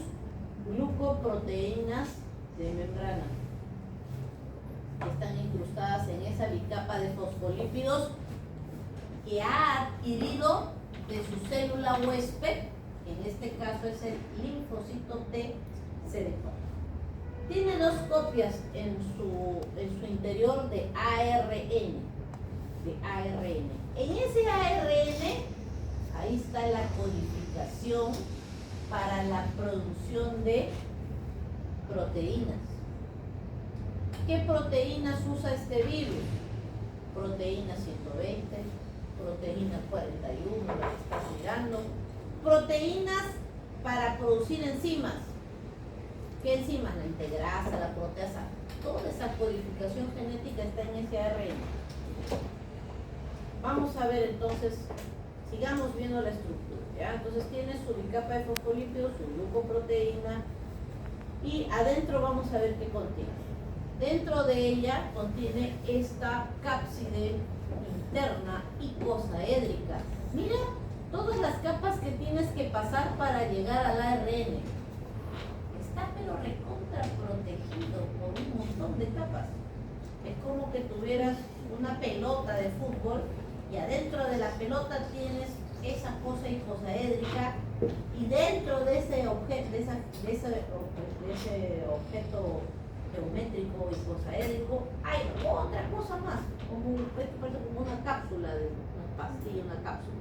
glucoproteínas de membrana, que están incrustadas en esa bicapa de fosfolípidos que ha adquirido de su célula huésped, en este caso es el linfocito T CD4. Tiene dos copias en su interior de ARN. En ese ARN, ahí está la codificación para la producción de proteínas. ¿Qué proteínas usa este virus? Proteína 120, proteína 41, la que estás mirando. Proteínas para producir enzimas. ¿Qué enzimas? La integrasa, la proteasa. Toda esa codificación genética está en ese ARN. Vamos a ver entonces, sigamos viendo la estructura, ¿ya? Entonces tiene su bicapa de fosfolípidos, su glucoproteína, y adentro vamos a ver qué contiene. Dentro de ella contiene esta cápside interna icosaédrica. Mira todas las capas que tienes que pasar para llegar al ARN. Está pero recontra protegido por un montón de capas. Es como que tuvieras una pelota de fútbol y adentro de la pelota tienes esa cosa icosaédrica, y dentro de ese objeto, de ese objeto geométrico icosaédrico hay otra cosa más, como una cápsula de una pastilla, una cápsula.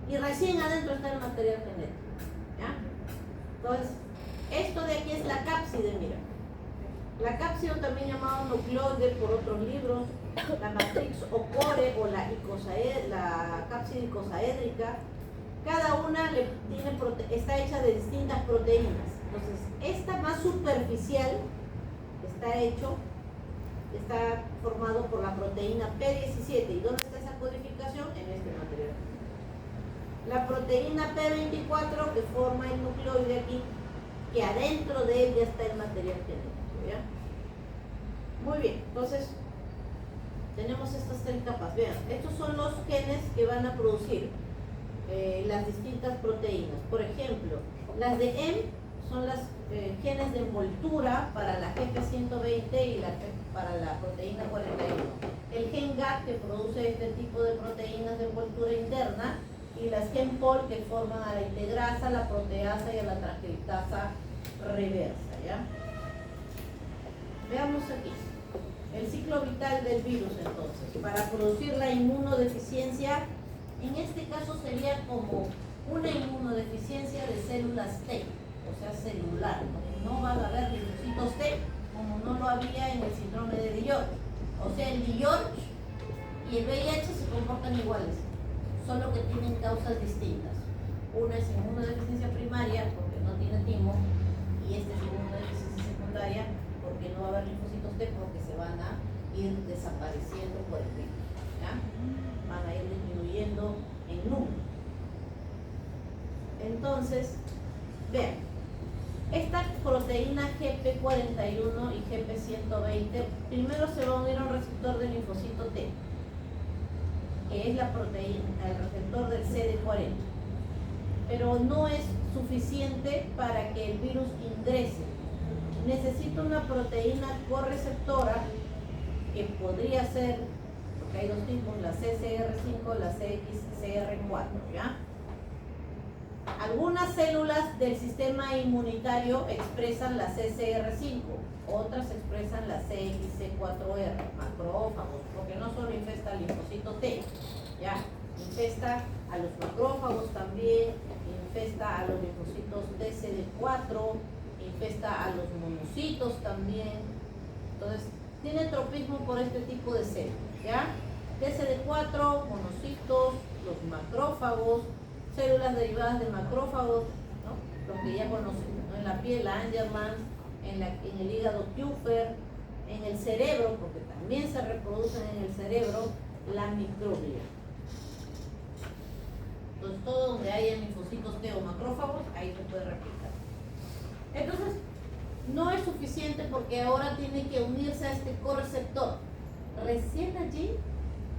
Y recién adentro está el material genético. ¿Ya? Entonces, esto de aquí es la cápside, mira. La cápside, también llamado nucleoide por otros libros, la matrix o core o la cápside icosaédrica, cada una está hecha de distintas proteínas. Entonces, esta más superficial está formado por la proteína P17. ¿Y dónde está esa codificación? En este material. La proteína P24, que forma el nucleoide aquí, que adentro de él ya está el material genético, ¿ya? Muy bien, entonces tenemos estas tres capas. Vean, estos son los genes que van a producir las distintas proteínas. Por ejemplo, las de M son las genes de envoltura para la GP120 y para la proteína 41. El gen GAT, que produce este tipo de proteínas de envoltura interna, y las gen POL, que forman a la integrasa, la proteasa y a la transcriptasa reversa, ¿ya? Veamos aquí el ciclo vital del virus. Entonces, para producir la inmunodeficiencia, en este caso sería como una inmunodeficiencia de células T, o sea, celular, donde no van a haber linfocitos T, como no lo había en el síndrome de Digeorge. O sea, el Digeorge y el VIH se comportan iguales, solo que tienen causas distintas. Una es inmunodeficiencia primaria, porque no tiene timo, y esta es inmunodeficiencia secundaria, porque no va a haber linfocitos T, porque se van a ir desapareciendo por el virus, ¿ya? Van a ir disminuyendo en número. Entonces, vean, esta proteína GP41 y GP120 primero se va a unir a un receptor del linfocito T, que es la proteína, el receptor del CD40, pero no es suficiente para que el virus ingrese. Necesita una proteína correceptora, que podría ser, porque hay dos tipos, la CCR5 y la CXCR4, ¿ya? Algunas células del sistema inmunitario expresan la CCR5, otras expresan la CXC4R, macrófagos, porque no solo infesta al linfocito T, ya, infesta a los macrófagos también, infesta a los linfocitos TCD4, infesta a los monocitos también. Entonces, tiene tropismo por este tipo de células, ¿ya? TCD4, monocitos, los macrófagos, células derivadas de macrófagos, ¿no? Los que ya conocemos, ¿no? En la piel, la Angerman, en el hígado Kupffer, en el cerebro, porque también se reproducen en el cerebro, la microglia. Entonces, todo donde haya linfocitos T o macrófagos, ahí se puede replicar. Entonces, no es suficiente porque ahora tiene que unirse a este correceptor. Recién allí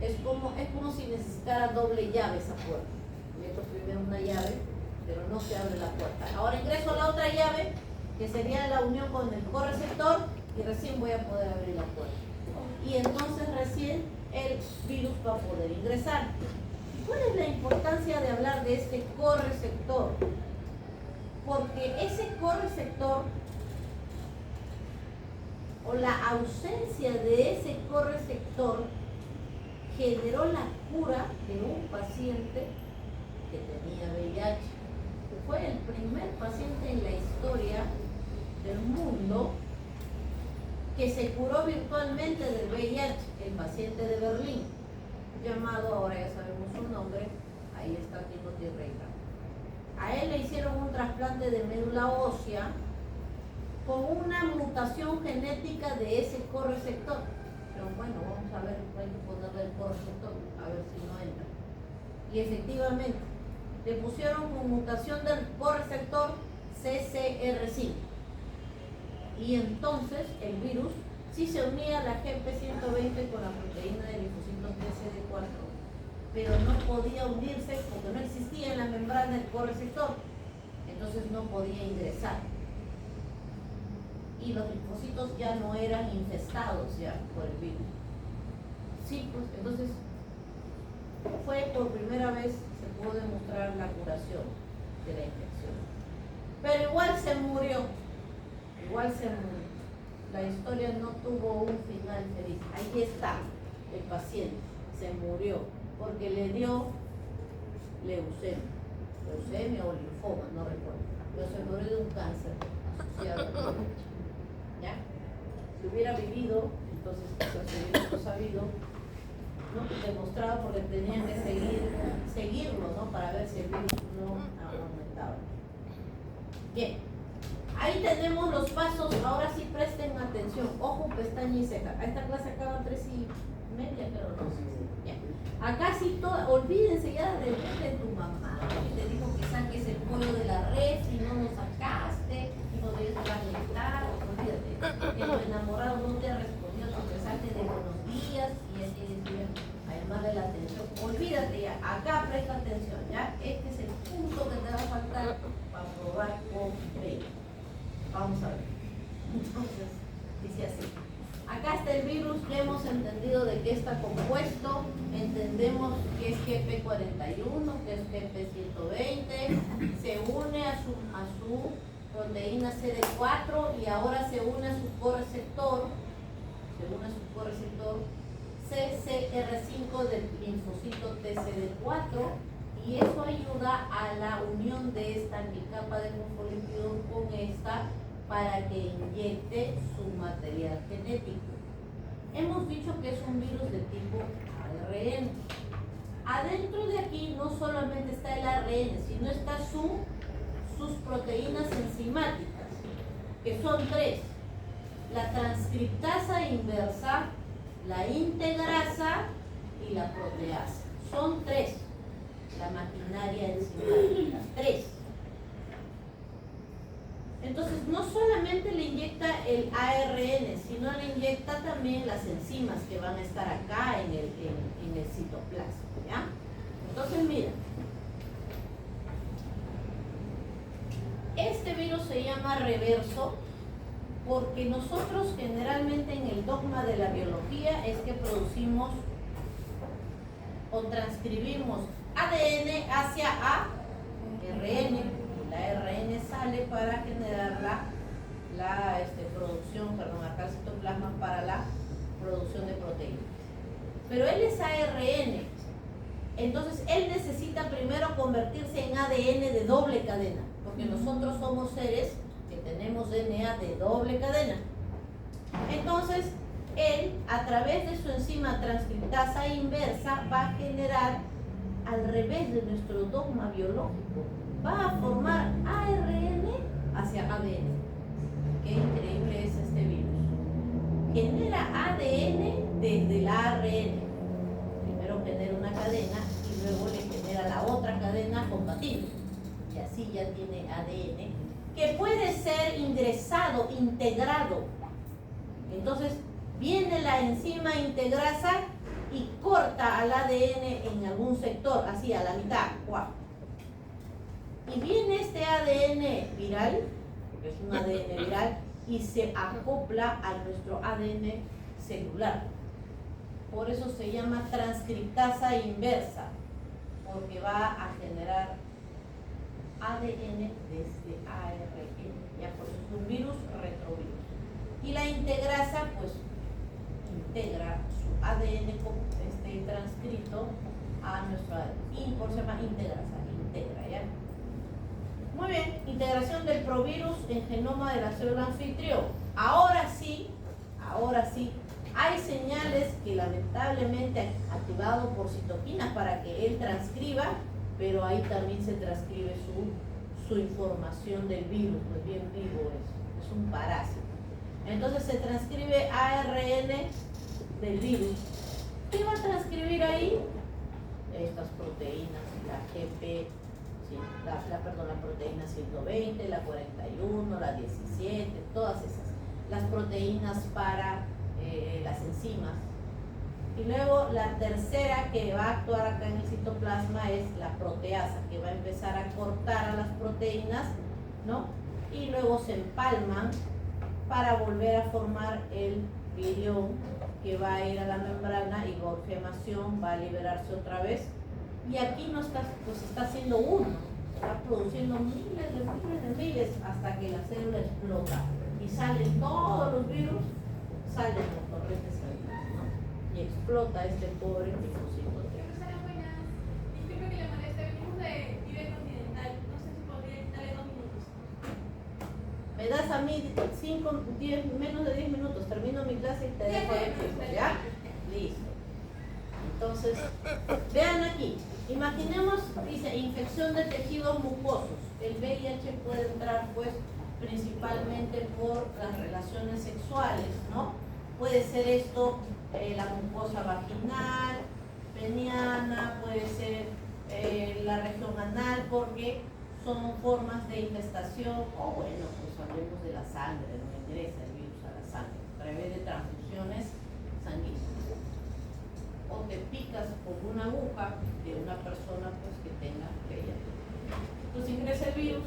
es como si necesitara doble llave esa puerta. Meto primero una llave, pero no se abre la puerta. Ahora ingreso la otra llave, que sería la unión con el correceptor, y recién voy a poder abrir la puerta. Y entonces recién el virus va a poder ingresar. ¿Cuál es la importancia de hablar de este correceptor? Porque ese correceptor, o la ausencia de ese correceptor, generó la cura de un paciente que tenía VIH, que fue el primer paciente en la historia del mundo que se curó virtualmente del VIH, el paciente de Berlín, llamado, ahora ya sabemos su nombre, ahí está Timothy Reina. A él le hicieron un trasplante de médula ósea con una mutación genética de ese correceptor. Pero bueno, vamos a ver, hay que ponerle el correceptor, a ver si no entra. Y efectivamente, le pusieron con mutación del correceptor CCR5. Y entonces el virus sí se unía a la GP120 con la proteína del linfocito TCD4, pero no podía unirse porque no existía en la membrana el correceptor. Entonces no podía ingresar. Y los linfocitos ya no eran infestados ya por el virus. Sí, pues entonces fue por primera vez se pudo demostrar la curación de la infección. Pero igual se murió. La historia no tuvo un final feliz. Ahí está el paciente, se murió porque le dio leucemia o linfoma, no recuerdo, pero se murió de un cáncer asociado al VIH. ¿Ya? Si hubiera vivido, entonces quizás se hubiera sabido, ¿no? Demostrado, porque tenían que seguirlo, ¿no? Para ver si el virus no aumentaba. Bien, ahí tenemos los pasos. Ahora sí presten atención, ojo, pestaña y ceja. A esta clase acaban 3:30, pero no sé. Bien. Acá sí todo, olvídense ya de tu mamá que te dijo que saques el pollo de la red y no lo sacaste y podrías calentar. Olvídate, que tu enamorado no te ha respondido tu mensaje de buenos días y ya tienes que a llamarle la atención. Olvídate ya, acá presta atención, ya. Este es el punto que te va a faltar para probar con B. Vamos a ver. Entonces, dice así. Acá está el virus, ya hemos entendido de qué está compuesto, entendemos que es GP41, que es GP120, se une a su proteína CD4 y ahora se une a su correceptor, CCR5 del linfocito TCD4, y eso ayuda a la unión de esta anticapa de fosfolípidos con esta para que inyecte su material genético. Hemos dicho que es un virus de tipo ARN. Adentro de aquí no solamente está el ARN, sino está sus proteínas enzimáticas, que son 3. La transcriptasa inversa, la integrasa y la proteasa. Son 3. La maquinaria enzimática, 3. Entonces, no solamente le inyecta el ARN, sino le inyecta también las enzimas que van a estar acá en el citoplasma, ¿ya? Entonces, mira, este virus se llama reverso porque nosotros generalmente en el dogma de la biología es que producimos o transcribimos ADN hacia A RN, y la RN sale para generar la producción, perdón, acá el citoplasma para la producción de proteínas. Pero él es ARN, entonces él necesita primero convertirse en ADN de doble cadena, porque nosotros somos seres que tenemos DNA de doble cadena. Entonces, él, a través de su enzima transcriptasa inversa, va a generar, al revés de nuestro dogma biológico, va a formar ARN hacia ADN. Qué increíble es este virus. Genera ADN desde el ARN. Primero genera una cadena y luego le genera la otra cadena compatible. Y así ya tiene ADN que puede ser ingresado, integrado. Entonces, viene la enzima integrasa y corta al ADN en algún sector, así a la mitad. ¡Guau! Y viene este ADN viral, que es un ADN viral, y se acopla a nuestro ADN celular. Por eso se llama transcriptasa inversa, porque va a generar ADN desde ARN. Ya, por eso es un virus retrovirus. Y la integrasa, pues, integra su ADN transcrito a nuestro ADN. Y por eso se llama integrasa, integra, ¿ya? Muy bien, integración del provirus en genoma de la célula anfitrión. Ahora sí, hay señales que lamentablemente activado por citoquinas para que él transcriba, pero ahí también se transcribe su información del virus, pues bien vivo es un parásito. Entonces se transcribe ARN del virus. ¿Qué va a transcribir ahí? Estas proteínas, la GP, sí, la proteína 120, la 41, la 17, todas esas. Las proteínas para las enzimas. Y luego la tercera que va a actuar acá en el citoplasma es la proteasa, que va a empezar a cortar a las proteínas, ¿no? Y luego se empalman para volver a formar el virión, que va a ir a la membrana y por gemación va a liberarse otra vez. Y aquí no está, pues está haciendo uno, está produciendo miles hasta que la célula explota y salen todos los virus, salen los corrientes sanguíneas, ¿no? Y explota este pobre linfocito. Profesora, buenas. Disculpe que le moleste, venimos de Vive Continental. No sé si podría darle 2 minutos. Me das a mí menos de 10 minutos, termino mi clase y te dejo de tiempo, ¿ya? Listo. Entonces, vean aquí, imaginemos, dice, infección de tejidos mucosos. El VIH puede entrar, pues, principalmente por las relaciones sexuales, ¿no? Puede ser esto la mucosa vaginal, peniana, puede ser la región anal, porque son formas de infestación, o bueno, pues hablemos de la sangre, no ingresa el virus a la sangre, a través de transfusiones sanguíneas. O te picas con una aguja de una persona pues que tenga VIH. Entonces ingresa el virus,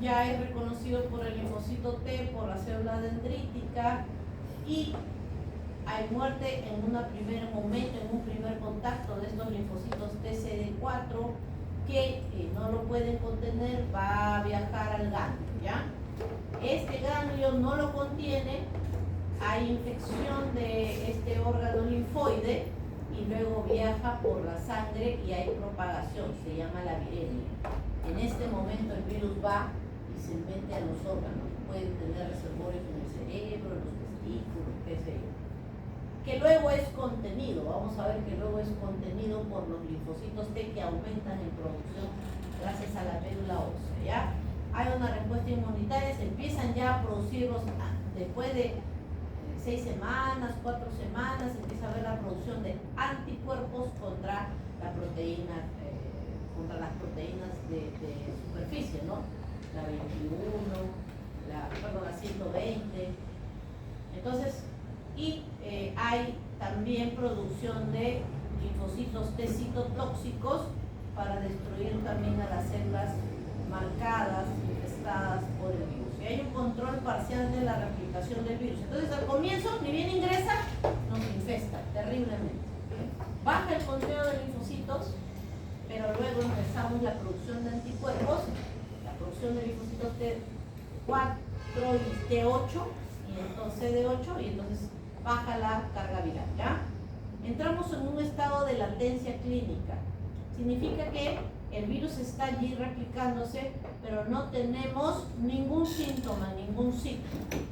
ya es reconocido por el linfocito T, por la célula dendrítica, y hay muerte en un primer momento, en un primer contacto de estos linfocitos TCD4 que no lo pueden contener, va a viajar al ganglio, ¿ya? Este ganglio no lo contiene, hay infección de este órgano linfoide y luego viaja por la sangre y hay propagación, se llama la viremia. En este momento el virus va y se mete a los órganos, pueden tener reservorios en el cerebro, en los testículos, qué sé yo. Que luego es contenido, vamos a ver que luego es contenido por los linfocitos T que aumentan en producción gracias a la médula ósea, ¿ya? Hay una respuesta inmunitaria, se empiezan ya a producirlos después de 6 semanas, 4 semanas, empieza a haber la producción de anticuerpos contra la proteína, contra las proteínas de superficie, ¿no? La 21, la 120. Entonces, y hay también producción de linfocitos T citotóxicos para destruir también a las células marcadas, infestadas por el virus. Y hay un control parcial de la replicación del virus. Entonces al comienzo, ni bien ingresa, nos infesta terriblemente. Baja el conteo de linfocitos pero luego empezamos la producción de anticuerpos, la producción de linfocitos T4 y T8, y entonces CD8, y entonces baja la carga viral, ¿ya? Entramos en un estado de latencia clínica. Significa que el virus está allí replicándose, pero no tenemos ningún síntoma, ningún signo.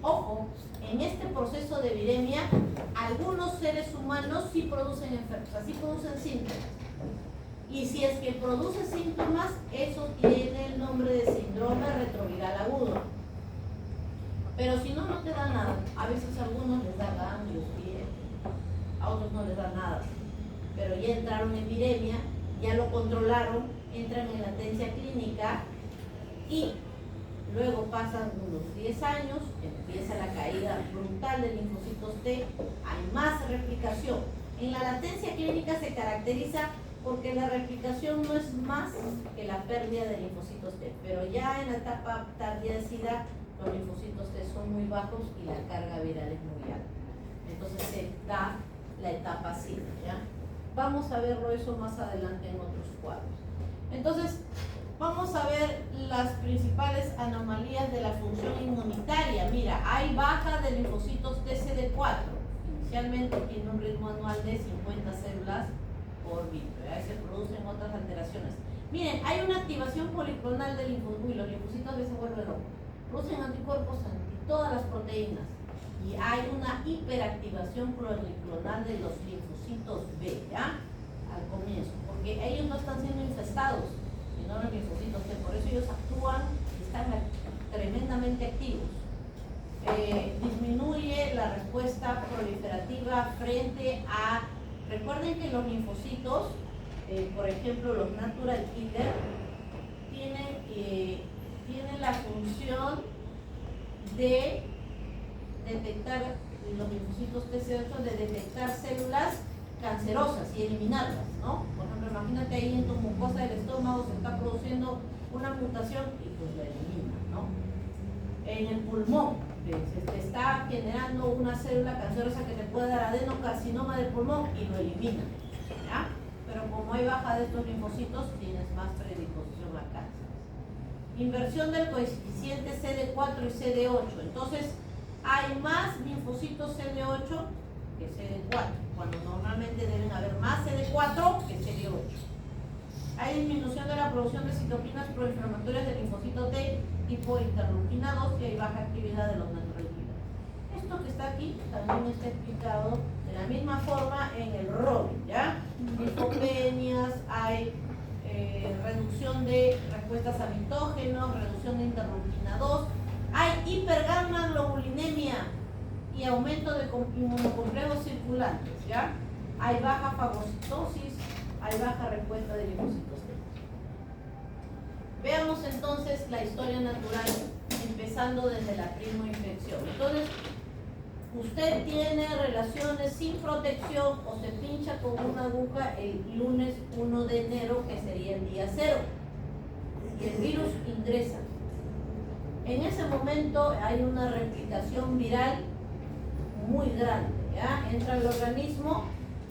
Ojo, en este proceso de viremia, algunos seres humanos sí producen enfermedades, sí producen síntomas. Y si es que produce síntomas, eso tiene el nombre de síndrome retroviral agudo. Pero si no, no te da nada. A veces a algunos les da ganglios, a otros no les da nada. Pero ya entraron en viremia, ya lo controlaron, entran en latencia clínica y luego pasan unos 10 años, empieza la caída brutal de linfocitos T, hay más replicación. En la latencia clínica se caracteriza porque la replicación no es más que la pérdida de linfocitos T, pero ya en la etapa tardía de SIDA los linfocitos T son muy bajos y la carga viral es muy alta. Entonces se da la etapa SIDA, ¿ya? Vamos a verlo eso más adelante en otros cuadros. Entonces, vamos a ver las principales anomalías de la función inmunitaria. Mira, hay baja de linfocitos TCD4. Inicialmente tiene un ritmo anual de 50 células por minuto. Ahí se producen otras alteraciones. Miren, hay una activación policlonal de linfocitos. Los linfocitos se vuelven locos. Producen anticuerpos anti todas las proteínas. Y hay una hiperactivación policlonal de los linfocitos B, ¿ya? Al comienzo, porque ellos no están siendo infestados, sino los linfocitos T, por eso ellos actúan y están tremendamente activos. Disminuye la respuesta proliferativa frente a, recuerden que los linfocitos, por ejemplo los natural killer, tienen la función de detectar, los linfocitos TC8, de detectar células cancerosas y eliminarlas, ¿no? Por ejemplo, imagínate ahí en tu mucosa del estómago se está produciendo una mutación y pues la elimina, ¿no? En el pulmón se está generando una célula cancerosa que te puede dar adenocarcinoma del pulmón y lo elimina, ¿ya? Pero como hay baja de estos linfocitos, tienes más predisposición a cáncer. Inversión del coeficiente CD4 y CD8, entonces hay más linfocitos CD8 que CD4, cuando normalmente deben haber más CD4 que CD8. Hay disminución de la producción de citoquinas proinflamatorias del linfocito T tipo interleukina 2 y hay baja actividad de los natural killers. Esto que está aquí también está explicado de la misma forma en el Robin, ¿ya? Linfopenias, hay reducción de respuestas a mitógenos, reducción de interleukina 2, hay hipergamma-globulinemia y aumento de inmunocomplejos circulantes, ¿ya? Hay baja fagocitosis, hay baja respuesta de linfocitos T. Veamos entonces la historia natural, empezando desde la primoinfección. Entonces, usted tiene relaciones sin protección o se pincha con una aguja el lunes 1 de enero, que sería el día 0, y el virus ingresa. En ese momento hay una replicación viral muy grande, ¿ya? Entra al organismo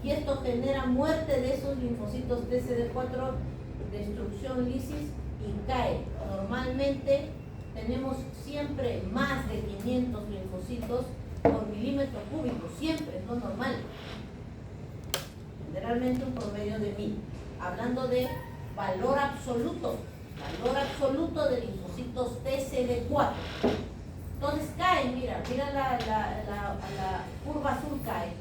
y esto genera muerte de esos linfocitos TCD4, destrucción, lisis y cae. Normalmente tenemos siempre más de 500 linfocitos por milímetro cúbico, siempre, es lo normal. Generalmente un promedio de 1000. Hablando de valor absoluto de linfocitos TCD4. Entonces caen, mira la curva azul cae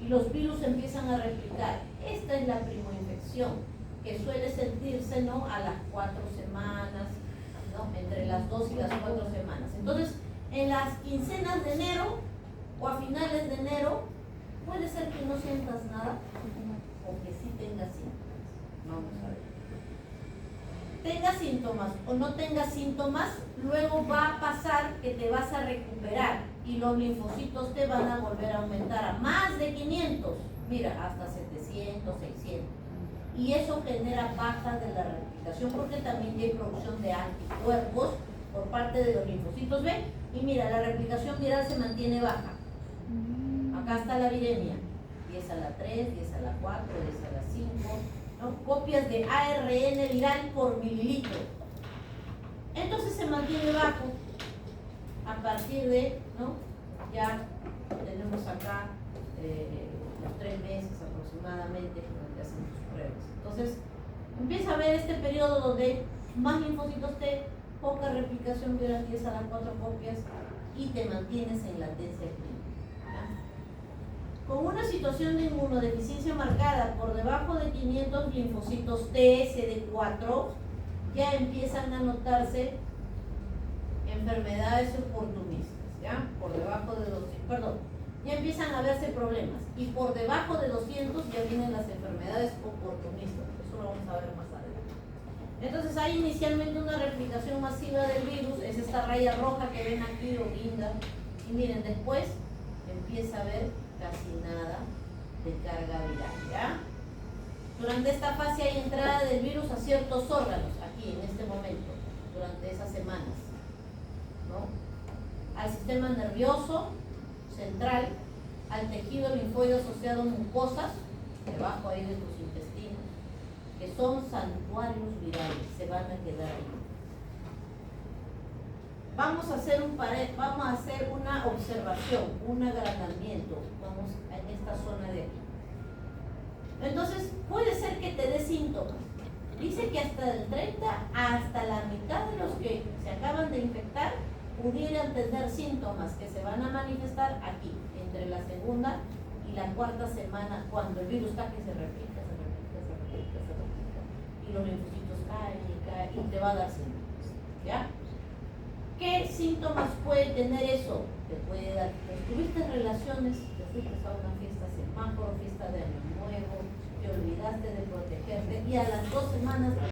y los virus empiezan a replicar. Esta es la primoinfección, que suele sentirse, ¿no?, a las 4 semanas, ¿no?, entre las 2 y las 4 semanas. Entonces, en las quincenas de enero o a finales de enero, puede ser que no sientas nada o que sí tengas síntomas. Vamos a ver. Tenga síntomas o no tenga síntomas, luego va a pasar que te vas a recuperar y los linfocitos te van a volver a aumentar a más de 500, mira, hasta 700, 600. Y eso genera baja de la replicación porque también hay producción de anticuerpos por parte de los linfocitos B. Y mira, la replicación viral se mantiene baja. Acá está la viremia, 10 a la 3, 10 a la 4, 10 a la 5, ¿no? Copias de ARN viral por mililitro. Entonces se mantiene bajo. A partir de, ¿no? Ya tenemos acá los 3 meses aproximadamente donde hacen sus pruebas. Entonces empieza a haber este periodo donde más linfocitos T, poca replicación viral 10 a las 4 copias y te mantienes en latencia clínica. ¿Ya? Con una situación de inmunodeficiencia marcada por debajo de 500 linfocitos TSD4, ya empiezan a notarse enfermedades oportunistas, ¿ya? Por debajo de 200, perdón, ya empiezan a verse problemas y por debajo de 200 ya vienen las enfermedades oportunistas, eso lo vamos a ver más adelante. Entonces hay inicialmente una replicación masiva del virus, es esta raya roja que ven aquí o guinda, y miren, después empieza a haber casi nada de carga viral, ¿ya? Durante esta fase hay entrada del virus a ciertos órganos, aquí en este momento, durante esas semanas, ¿no? Al sistema nervioso central, al tejido linfoide asociado a mucosas, debajo ahí de tus intestinos, que son santuarios virales, se van a quedar ahí. Vamos a hacer una observación, un agranamiento, vamos en esta zona de aquí. Entonces, puede ser que te dé síntomas. Dice que hasta el 30, hasta la mitad de los que se acaban de infectar pudieran tener síntomas que se van a manifestar aquí, entre la segunda y la cuarta semana, cuando el virus está que se replica, y los linfocitos caen y te va a dar síntomas, ¿ya? ¿Qué síntomas puede tener eso? Te puede dar, tuviste relaciones, te fuiste a una fiesta semáforo, fiesta de año nuevo, te olvidaste de protegerte y a las 2 semanas